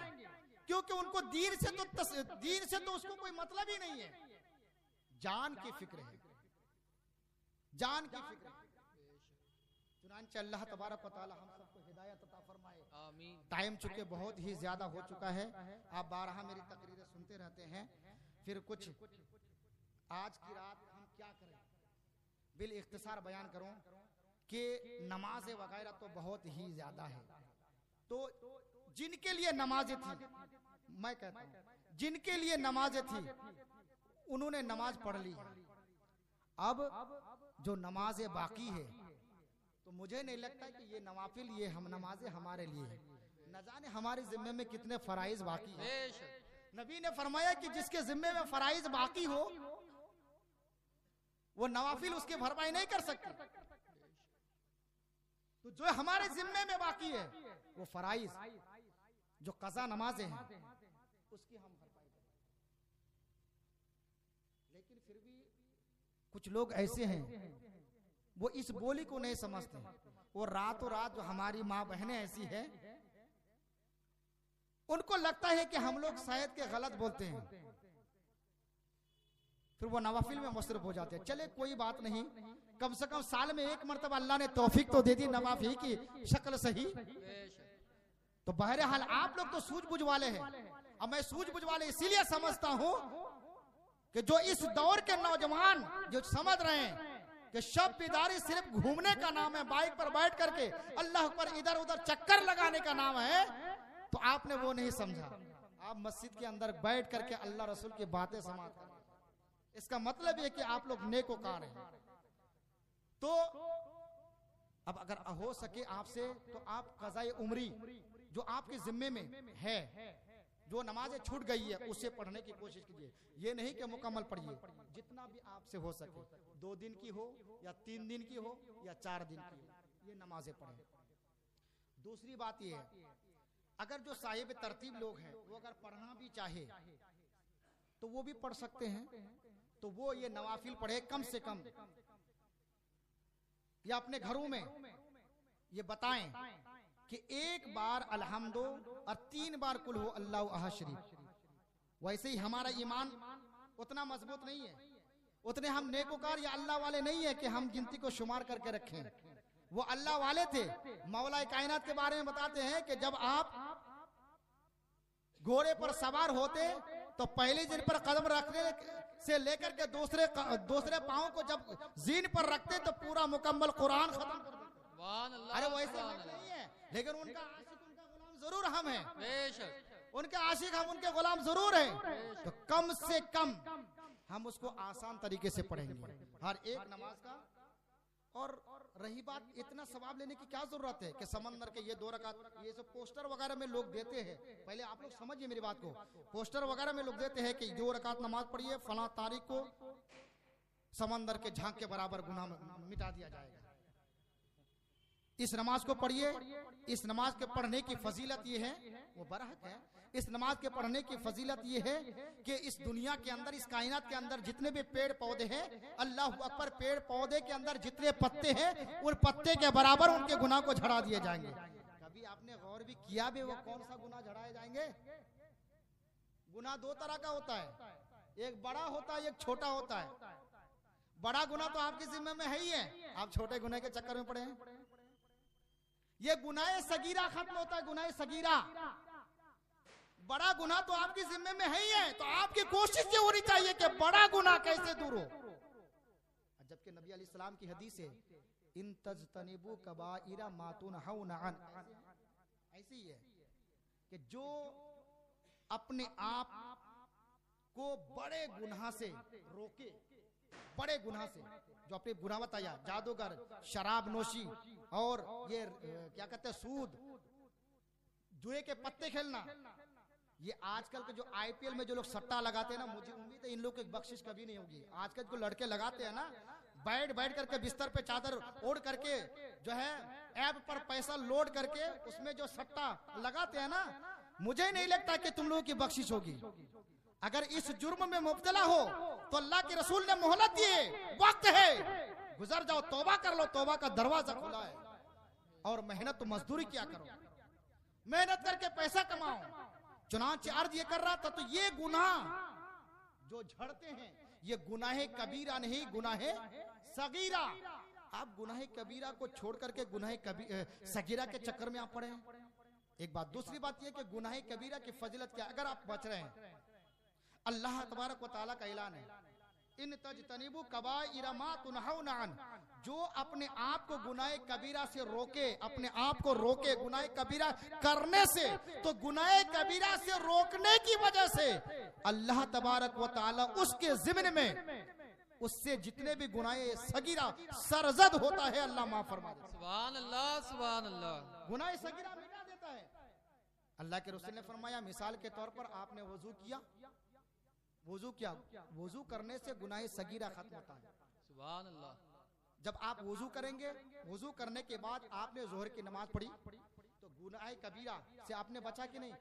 क्योंकि उनको दीन से तो उसको कोई मतलब ही नहीं है, जान की फिक्र है, जान की फिक्र है। चुनांचे अल्लाह तबारक व तआला हम सबको हिदायत अता फरमाए। आमीन। टाइम चुके बहुत ही ज्यादा हो चुका है, आप 12 मेरी तकरीरें सुनते रहते हैं, फिर कुछ आज की रात हम क्या करें, बिल इख्तिसार बयान करूं कि नमाज वगैरह तो बहुत ही ज्यादा है। तो जिनके लिए नमाजें थी, मैं कहता हूं जिनके लिए नमाजें थी उन्होंने नमाज पढ़ ली, अब जो नमाजें बाकी है तो मुझे नहीं लगता कि ये नवाफिल, ये हम नमाजें हमारे लिए है, न जाने हमारे जिम्मे में कितने फराइज बाकी है। नबी ने फरमाया कि जिसके जिम्मे में फराइज बाकी हो वो नवाफिल उसकी भरपाई नहीं कर सकते। तो जो हमारे जिम्मे में बाकी है वो फराइज, जो कज़ा नमाजें हैं, उसकी हम भरपाई करें। लेकिन फिर भी कुछ लोग ऐसे हैं वो इस बोली को नहीं समझते, वो रातों रात जो हमारी माँ बहनें ऐसी है, उनको लगता है कि हम लोग शायद के गलत बोलते हैं, फिर वो नवाफिल में मुसरफ हो जाते हैं। चले कोई बात नहीं, कम से कम साल में एक मरतबा अल्लाह ने तौफीक तो दे दी नवाफिल की शक्ल सही। तो बहरहाल आप लोग तो सूझबूझ वाले हैं, अब मैं सूझबूझ वाले इसीलिए समझता हूं कि जो इस दौर के नौजवान जो समझ रहे हैं कि शब बिदारी सिर्फ घूमने का नाम है, बाइक पर बैठ करके अल्लाह पर इधर उधर चक्कर लगाने का नाम है, तो आपने वो नहीं समझा। आप मस्जिद के अंदर बैठ करके अल्लाह रसूल की बातें समाप्त करें, इसका मतलब ये कि आप लोग नेकोकार हैं। तो अब अगर हो सके आपसे तो आप कज़ाए उम्री जो आपके जिम्मे में है, जो नमाजें छूट गई है, उसे पढ़ने की कोशिश कीजिए। ये नहीं कि मुकम्मल पढ़िए, जितना भी आपसे हो सके, 2 दिन की हो या 3 दिन की हो या 4 दिन की हो, ये नमाजें पढ़ें। दूसरी बात ये है, अगर जो साहिब तरतीब लोग हैं वो अगर पढ़ना भी चाहे तो वो भी पढ़ सकते हैं, तो वो ये नवाफिल पढ़े कम से कम, या अपने घरों में ये बताएं कि 1 बार अलहम्दो और 3 बार कुल हो अल्लाहु अहद शरीफ वैसे ही हमारा ईमान उतना मजबूत नहीं है, उतने हम नेकोकार या अल्लाह वाले नहीं है कि हम गिनती को शुमार करके रखें। वो अल्लाह वाले थे। मौला कायनात के बारे में बताते हैं कि जब आप घोड़े पर सवार होते तो पहले जिन पर कदम रखने से लेकर के दूसरे पांव को जब जीन पर रखते तो पूरा मुकम्मल कुरान खत्म कर देते। अरे वैसे नहीं है, लेकिन उनका आशिक उनका गुलाम जरूर हम हैं, बेशक उनके आशिक हम उनके गुलाम जरूर हैं। तो कम से कम हम उसको आसान तरीके से पढ़ेंगे हर एक नमाज का। और रही बात, इतना सवाब लेने की क्या जरूरत है कि समंदर के ये 2 रकात, ये सब पोस्टर वगैरह में लोग देते हैं। पहले आप लोग समझिए मेरी बात को, पोस्टर वगैरह में लोग देते हैं कि 2 रकात नमाज पढ़िए, फला तारीख को समंदर के झांक के बराबर गुनाह मिटा दिया जाएगा। इस नमाज को पढ़िए। इस नमाज के पढ़ने की फजीलत ये है, वो बरहक है, इस नमाज के पढ़ने की फजीलत ये है कि इस दुनिया के अंदर, इस कायनात के अंदर जितने भी पेड़ पौधे हैं, अल्लाह अकबर, पेड़ पौधे के अंदर जितने पत्ते हैं उन पत्ते के बराबर उनके गुनाह को झड़ा दिए जाएंगे। कभी आपने गौर भी किया भी वो कौन सा गुनाह झड़ाए जाएंगे? गुनाह 2 तरह का होता है, एक बड़ा होता है, एक छोटा होता है। बड़ा गुनाह तो आपकी जिम्मे में है ही है, आप छोटे गुनाह के चक्कर में पड़े हैं। ये गुनाह सगीरा खत्म होता है, गुनाह सगीरा। बड़ा गुनाह तो आपकी जिम्मे में है ही है, तो आपकी कोशिश ये होनी चाहिए कि बड़ा गुनाह कैसे दूर हो। जबकि नबी अलैहिस्सलाम की हदीस है, इन तजतनिबू कबाइरा मा तुनहौना अन, ऐसी है कि जो अपने आप को बड़े गुनाह से रोके, बड़े गुनाह से, जो अपने गुनाह बताया, जादूगर, शराब नोशी और ये क्या कहते हैं सूद, जुए के पत्ते खेलना, ये आजकल के जो आईपीएल में जो लोग सट्टा लगाते हैं ना, मुझे उम्मीद है इन लोग की बख्शिश कभी नहीं होगी। आजकल जो लड़के लगाते हैं ना, बैठ करके बिस्तर पे चादर ओढ़ करके जो है ऐप पर पैसा लोड करके उसमें जो सट्टा लगाते हैं ना, मुझे नहीं लगता कि तुम लोगों की बख्शिश होगी। अगर इस जुर्म में मुब्तला हो तो अल्लाह के रसूल ने मोहलत दिए, वक्त है, गुजर जाओ, तौबा कर लो, तौबा का दरवाजा खुला है। और मेहनत तो मजदूरी क्या करो, मेहनत करके पैसा कमाओ। चुनांचे अर्ज ये कर रहा था, तो ये गुनाह जो झड़ते हैं ये गुनाह कबीरा नहीं, गुनाह सगीरा। आप गुनाह कबीरा को छोड़ करके गुनाह सगीरा के चक्कर में आप पड़े हैं। एक बात, दूसरी बात यह कि गुनाह कबीरा की फजीलत क्या, अगर आप बच रहे हैं, अल्लाह तबारक व तआला का ऐलान है, इन तजतनिबू कबाइरा मा तुनहौना अन, जो अपने आप को गुनाह कबीरा से रोके, अपने आप को रोके गुनाह कबीरा करने से, तो गुनाह कबीरा से रोकने की वजह से अल्लाह तबारक व तआला उसके ज़िम्न में उससे जितने भी गुनाह सगीरा सरजद होता है, अल्लाह माफ फरमा देता है। सुभान अल्लाह, सुभान अल्लाह। गुनाह सगीरा मिटा देता है। अल्लाह के रसूल ने फरमाया, मिसाल के तौर पर आपने वजू किया, वजू क्या, वजू करने से गुनाह सगीरा खत्म होता है। सुभान अल्लाह। जब आप वजू करेंगे, वजू करने के बाद आपने जोहर की नमाज पढ़ी, तो गुनाह कबीरा से आपने बचा कि नहीं?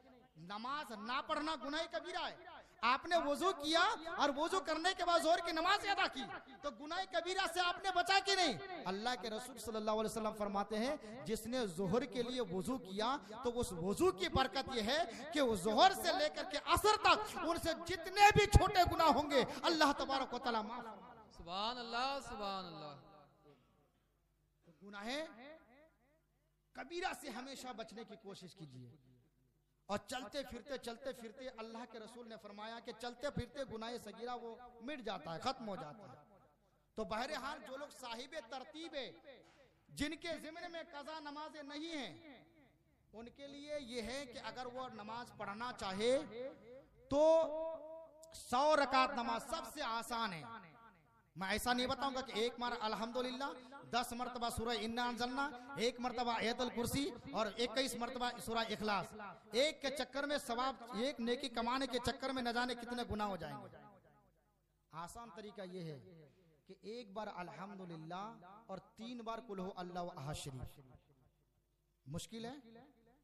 नमाज ना पढ़ना गुनाह कबीरा है। आपने वजू किया और वजू करने के बाद जोहर की नमाज अदा की, तो गुनाह कबीरा से आपने बचा कि नहीं? अल्लाह के रसूल सल्लल्लाहु अलैहि वसल्लम फरमाते हैं, जिसने जोहर के लिए वजू किया तो उस वजू की बरकत यह है कि वो जोहर से लेकर के असर तक उनसे जितने भी छोटे गुनाह होंगे अल्लाह तबारक व तआला माफ फरमाएगा। सुभान अल्लाह, सुभान अल्लाह। गुनाह कबीरा से हमेशा बचने की कोशिश कीजिए। और चलते फिरते अल्लाह के रसूल ने फरमाया कि चलते फिरते गुनाह सगीरा वो मिट जाता है, खत्म हो जाता है। तो बहरहाल जो लोग साहिबे तरतीब है, जिनके ज़िम्मे में कज़ा नमाजें नहीं हैं, उनके लिए ये है कि अगर वो नमाज पढ़ना चाहे तो 100 रकात नमाज सबसे आसान है। मैं ऐसा नहीं बताऊंगा कि एक बार अल्हम्दुलिल्लाह 10 मरतबा सूरह इन्ना अंज़लना, 1 मरतबा आयतुल कुर्सी और 21 मरतबा सूरह इखलास, एक के चक्कर में सवाब, एक नेकी कमाने के चक्कर में न जाने कितने गुनाह हो जाएंगे। आसान तरीका यह है कि एक बार अल्हम्दुलिल्लाह और 3 बार कुल हो अल्लाहु अहद शरीफ। मुश्किल है?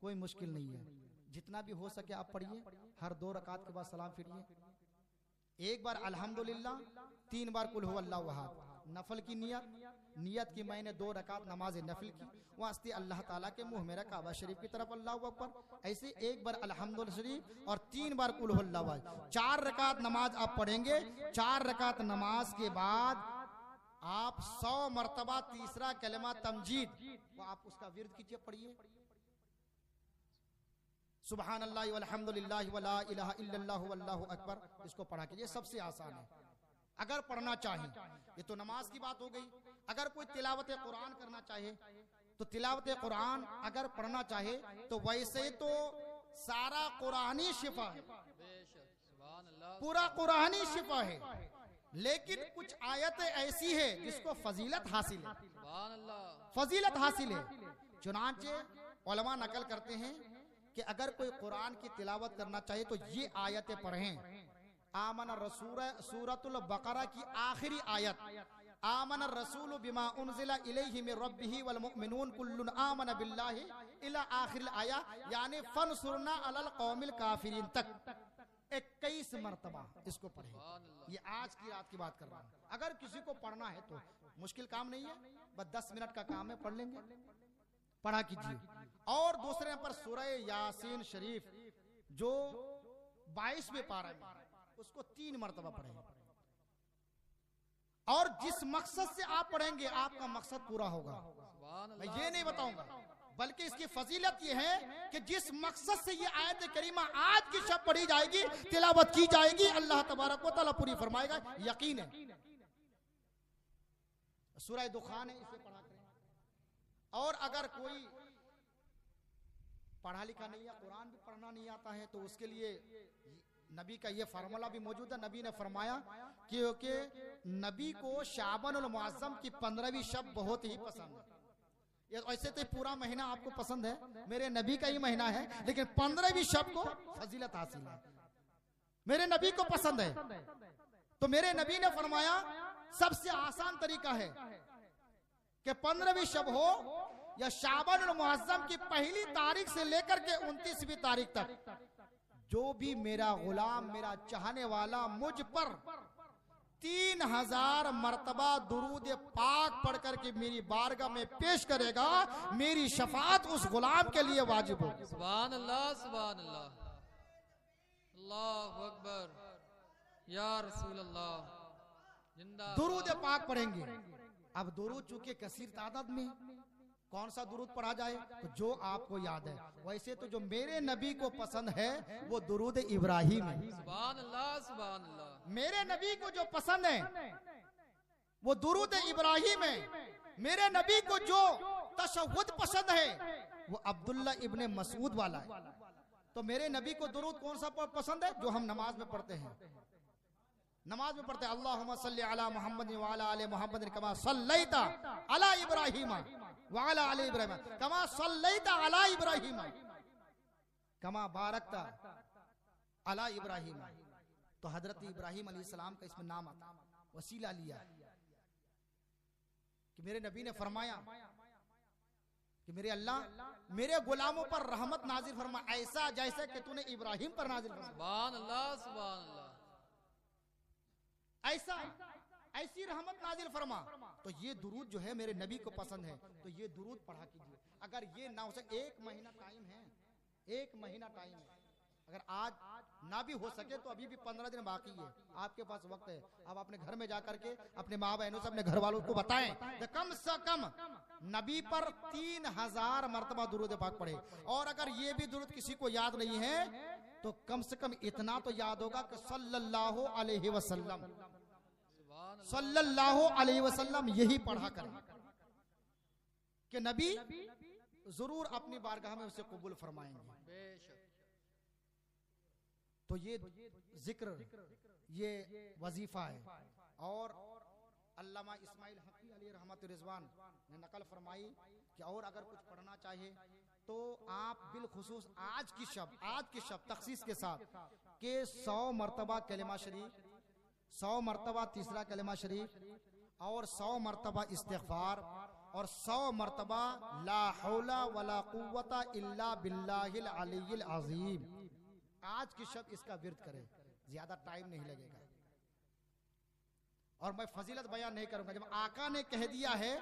कोई मुश्किल नहीं है। जितना भी हो सके आप पढ़िए, हर 2 रकात के बाद सलाम फिरिए। एक बार अल्हम्दुलिल्लाह, 3 बार कुल हु अल्लाहु अहद। नफल की नियत की मैंने 2 रकात नमाज नफल की, वास्ते अल्लाह ताला के मुंह मेरा काबा शरीफ की तरफ अल्लाहु अकबर। ऐसे 1 बार अल्हम्दुलिल्लाह शरीफ और 3 बार कुल हुवल्लाहु अहद। 4 रकात नमाज आप पढ़ेंगे। 4 रकात नमाज के बाद आप 100 मरतबा तीसरा कलमा तमजीद, वो आप उसका विर्द कीजिए, पढ़िए सुभान अल्लाह वल्हम्दुलिल्लाह वला इलाहा इल्लल्लाहु वल्लाहु अकबर। इसको पढ़ा कीजिए, सबसे आसान है अगर पढ़ना चाहे। ये तो नमाज की बात हो गई। अगर कोई तिलावत कुरान करना चाहे तो तिलावत कुरान अगर पढ़ना चाहे तो वैसे तो सारा कुरानी शिफा है, पूरा कुरानी शिफा है, लेकिन कुछ आयतें ऐसी है जिसको फजीलत हासिल है, फजीलत हासिल है। चुनांचे उलमा नकल करते हैं कि अगर कोई कुरान की तिलावत करना चाहे तो ये आयतें पढ़ें। आमन रसूल सूरतुल बकरा की आखिरी आयत, आमन रसूल बिमा उनजिला इलैहि मिर रब्बिही वल मुमिनून कुल्लुन आमन बिल्लाहि इला आखिर आया, यानी फनसुरना अलल कौमिल काफिरीन तक 21 मरतबा इसको पढ़े। ये आज की रात की बात कर रहा हूँ। अगर किसी को पढ़ना है तो मुश्किल काम नहीं है, बस 10 मिनट का काम है, पढ़ लेंगे, पढ़ा कीजिए। और दूसरे पर सूरह यासीन शरीफ जो 22वें पारा में उसको 3 मरतबा पढ़ें। और जिस मकसद से आप पढ़ेंगे आपका मकसद पूरा होगा। मैं ये नहीं बताऊंगा, बल्कि इसकी फजीलत ये है कि जिस मकसद से ये आयत करीमा आज की शब पढ़ी जाएगी, तिलावत की जाएगी, अल्लाह तबारक व तआला पूरी फरमाएगा, यकीन है। सूरह दुखान है, इसे पढ़ा करें। और अगर कोई पढ़ा लिखा नहीं है, कुरान भी पढ़ना नहीं आता है, तो उसके लिए नबी का ये फार्मूला भी मौजूद है। नबी ने फरमाया क्योंकि नबी को शाबानुल मुअज्जम की 15वीं शब बहुत ही पसंद है। ये ऐसे तो पूरा महीना आपको पसंद है, मेरे नबी का ही महीना है, लेकिन 15वीं शब को फजीलत हासिल है, मेरे नबी को पसंद है। तो मेरे नबी ने फरमाया सबसे आसान तरीका है कि 15वीं शब हो या शाबानुल मुअज्जम की पहली तारीख से लेकर के 29वीं तारीख तक, जो भी मेरा गुलाम, मेरा चाहने वाला मुझ पर 3000 मरतबा दुरूद पाक पढ़ करके मेरी बारगाह में पेश करेगा, मेरी शफाअत उस गुलाम के लिए वाजिब होगी। सुभान अल्लाह, सुभान अल्लाह, अल्लाहु अकबर या रसूल अल्लाह। जिंदा दुरूद पाक पढ़ेंगे। अब दुरूद चूंकि कसीर तादाद में, कौन सा दुरूद पढ़ा जाए तो जो आपको याद है। वैसे तो जो मेरे नबी को पसंद है वो दुरूद इब्राहिम है। सुभान अल्लाह, सुभान अल्लाह। मेरे नबी को जो पसंद है वो दुरूद इब्राहिम है। मेरे नबी को जो तशहुद पसंद है वो अब्दुल्ला इब्ने मसूद वाला है। तो मेरे नबी को दुरूद कौन सा पसंद है? जो हम नमाज में पढ़ते हैं, नमाज में पढ़ते हैं अल्लाहुम्मा सल्ली अला मुहम्मद व अला आले मुहम्मद कमा सल्लैता अला इब्राहिम व अला आले इब्राहिम कमा सल्लैता अला इब्राहिम कमा बारकता अला इब्राहिम। तो हजरत इब्राहिम अलैहिस्सलाम का इसमें नाम आता, वसीला लिया कि मेरे नबी ने फरमाया कि मेरे अल्लाह मेरे गुलामों पर रहमत नाजिल फरमा, ऐसा जैसे कि तूने इब्राहिम पर नाजिल फरमा। सुभान अल्लाह, सुभान अल्लाह। ऐसा ऐसी रहमत नाजिल फरमा। तो ये दुरूद जो है मेरे नबी को पसंद है, तो ये दुरूद पढ़ा कीजिए। अगर ये ना हो सके, 1 महीना टाइम है, 1 महीना टाइम है। अगर आज ना भी हो सके तो अभी भी 15 दिन बाकी है, आपके पास वक्त है। अब अपने घर में जाकर के अपने माँ बहनों से, अपने घर वालों को बताएं कि कम से कम नबी पर 3000 मरतबा दुरूद पाक पढ़े। और अगर ये भी दुरूद किसी को याद नहीं है तो कम से कम इतना तो याद होगा कि सल्लल्लाहु अलैहि वसल्लम, सल्लल्लाहु अलैहि वसल्लम यही पढ़ा करें कि नबी जरूर अपनी बारगाह में उसे कबूल फरमाएंगे। तो ये जिक्र, ये वजीफा है। और अल्लामा इस्माइल हकी अलैहि रहमत रिजवान ने नकल फरमाई कि और अगर कुछ पढ़ना चाहिए तो आप बिलखुसूस आज की शब तखसीस के साथ के 100 मरतबा कलिमा शरीफ, 100 मरतबा तीसरा कलिमा शरीफ, और 100 मरतबा इस्तिग़फ़ार, और 100 मरतबा ला हौला वला कुव्वता इल्ला बिल्लाहिल अलीयिल अज़ीम। आज की शब इसका विर्द करें, ज्यादा टाइम नहीं लगेगा। और मैं फजीलत बयान नहीं करूंगा। जब आका ने कह दिया है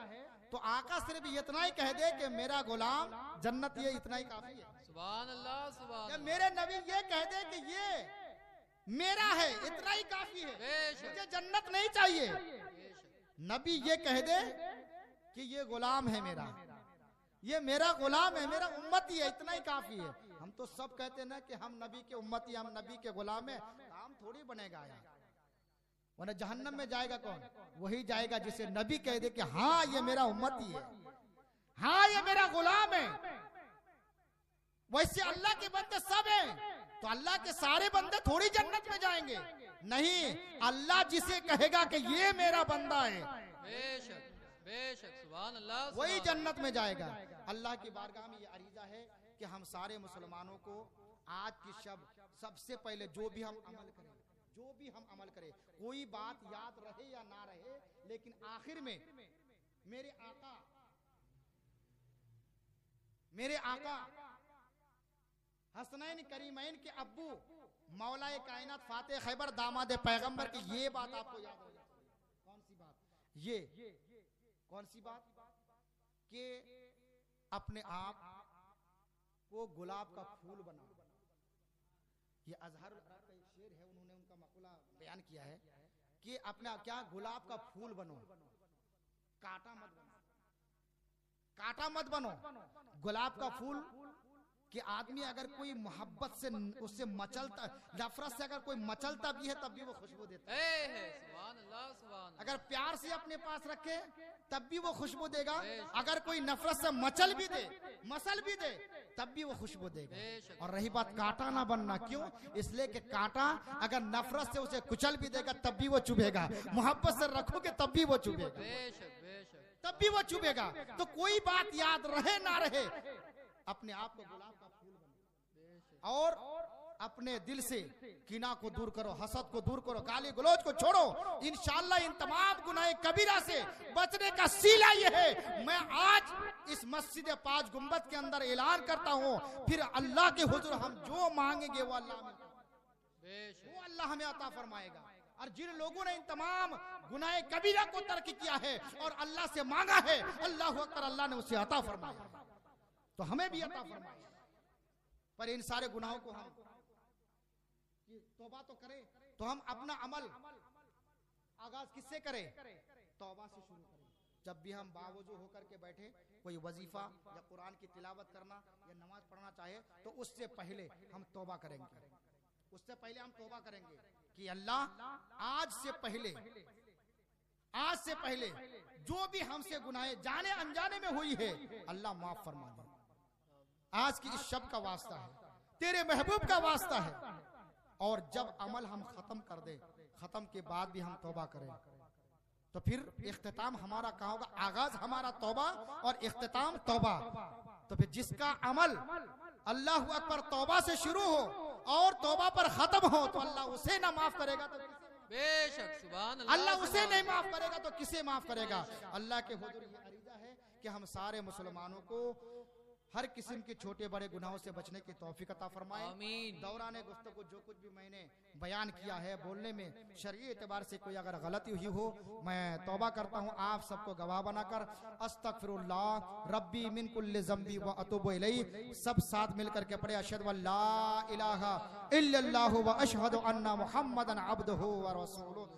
तो आका सिर्फ इतना ही कह दे कि मेरा गुलाम जन्नत, ये इतना ही काफी है। सुभान अल्लाह सुभान या मेरे नबी ये कह दे कि ये मेरा है, इतना ही काफी है, बेशक मुझे जन्नत नहीं चाहिए। बेशक नबी ये कह दे कि ये गुलाम है मेरा, ये मेरा गुलाम है, मेरा उम्मती है, इतना ही काफी है। हम तो सब कहते हैं ना कि हम नबी के उम्मती, हम नबी के गुलाम है, काम थोड़ी बनेगा यार। वरना जहन्नम में जाएगा कौन? वही जाएगा जिसे नबी कह दे कि हाँ ये मेरा उम्मती है, हाँ ये मेरा गुलाम है। वैसे अल्लाह के बंदे सब हैं, तो अल्लाह के सारे बंदे थोड़ी जन्नत में जाएंगे, नहीं, अल्लाह जिसे कहेगा कि ये मेरा बंदा है बेशक बेशक सुभान अल्लाह वही सुभान जन्नत में जाएगा। अल्लाह की बारगाह में ये अरीजा है कि हम सारे मुसलमानों को आज की सबसे पहले जो भी हम अमल करें, जो भी हम अमल करें, कोई बात याद रहे या ना रहे, लेकिन आखिर में मेरे आका हसनैन करीमैन के अब्बू मौलाए कायनात फाते खैबर दामाद पैगंबर की ये बात आपको याद हो जाए। कौन सी बात? ये कौन सी बात? कि अपने आप को गुलाब का फूल बनाओ। ये अजहर का एक शेर है, उन्होंने उनका मकूला बयान किया है कि अपने आप क्या गुलाब का फूल बनो, कांटा मत बनो, कांटा मत बनो। गुलाब का फूल कि आदमी अगर कोई मोहब्बत से उससे मचलता, नफरत से अगर कोई मचलता भी है तब भी वो खुशबू देता है। सुभान अल्लाह सुभान अल्लाह। अगर प्यार से अपने पास रखे तब भी वो खुशबू देगा, अगर कोई नफरत से मचल भी दे, मसल भी दे, तब भी वो खुशबू देगा। और रही बात कांटा ना बनना, क्यों? इसलिए कि कांटा अगर नफरत से उसे कुचल भी देगा तब भी वो चुभेगा, मोहब्बत से रखोगे तब भी वो चुभेगा, तब भी वो चुभेगा। तो कोई बात याद रहे ना रहे, अपने आप को गुलाब का फूल बनो और अपने दिल से कीना को दूर करो, हसद को दूर करो, गाली गलौज को छोड़ो। इंशाअल्लाह इन तमाम गुनाह कबीरा से बचने का सीला ये है। मैं आज इस मस्जिद पांच गुंबद के अंदर ऐलान करता हूँ, फिर अल्लाह के हुजूर हम जो मांगेंगे वो अल्लाह हमें अता फरमाएगा। और जिन लोगों ने इन तमाम गुनाह कबीरा को तर्क किया है और अल्लाह से मांगा है, अल्लाह अकबर, अल्लाह ने उसे अता फरमाया, तो हमें भी अता फरमाए। पर इन सारे गुनाहों को हम तौबा तो करें, तो हम अपना अमल आगाज किससे करें? तौबा से शुरू करें। जब भी हम बावजू होकर के बैठे, कोई वजीफा या कुरान की तिलावत करना या नमाज पढ़ना चाहे, तो उससे पहले हम तौबा करेंगे। उससे पहले हम तौबा करेंगे कि अल्लाह आज से पहले जो भी हमसे गुनाह जाने अनजाने में हुई है, अल्लाह माफ फरमा दे। आज की इस शब का वास्ता है, तेरे महबूब का वास्ता है। और जब अमल हम खत्म कर दे, खत्म के बाद भी हम तौबा करें, तो फिर इख्तिताम हमारा कहाँ होगा? आगाज हमारा तौबा और इख्तिताम तौबा। तो फिर जिसका अमल अल्लाह अकबर तौबा से शुरू हो और तौबा पर खत्म हो, तो अल्लाह उसे ना माफ करेगा तो बेशक सुभान अल्लाह। अल्लाह उसे नहीं माफ करेगा तो किसे माफ करेगा? अल्लाह के हुजूर ये अरीजा है कि हम सारे मुसलमानों को हर किस्म के छोटे बड़े गुनाहों से बचने की तौफीक अता फरमाए। आमीन। दौरान गुफ्तगू जो कुछ भी मैंने बयान किया है, बोलने में शरई एतबार से कोई अगर गलती हुई हो, मैं तौबा करता हूँ आप सबको गवाह बनाकर। अस्तगफिरुल्लाह रब्बी मिन कुल्लि ज़ंबी व अतूबु इलैहि। सब साथ मिलकर के पढ़े, अशहदु अल्ला इलाहा इल्लल्लाहु व अशहदु अन्ना मुहम्मदन अब्दुहु व रसूलुहु।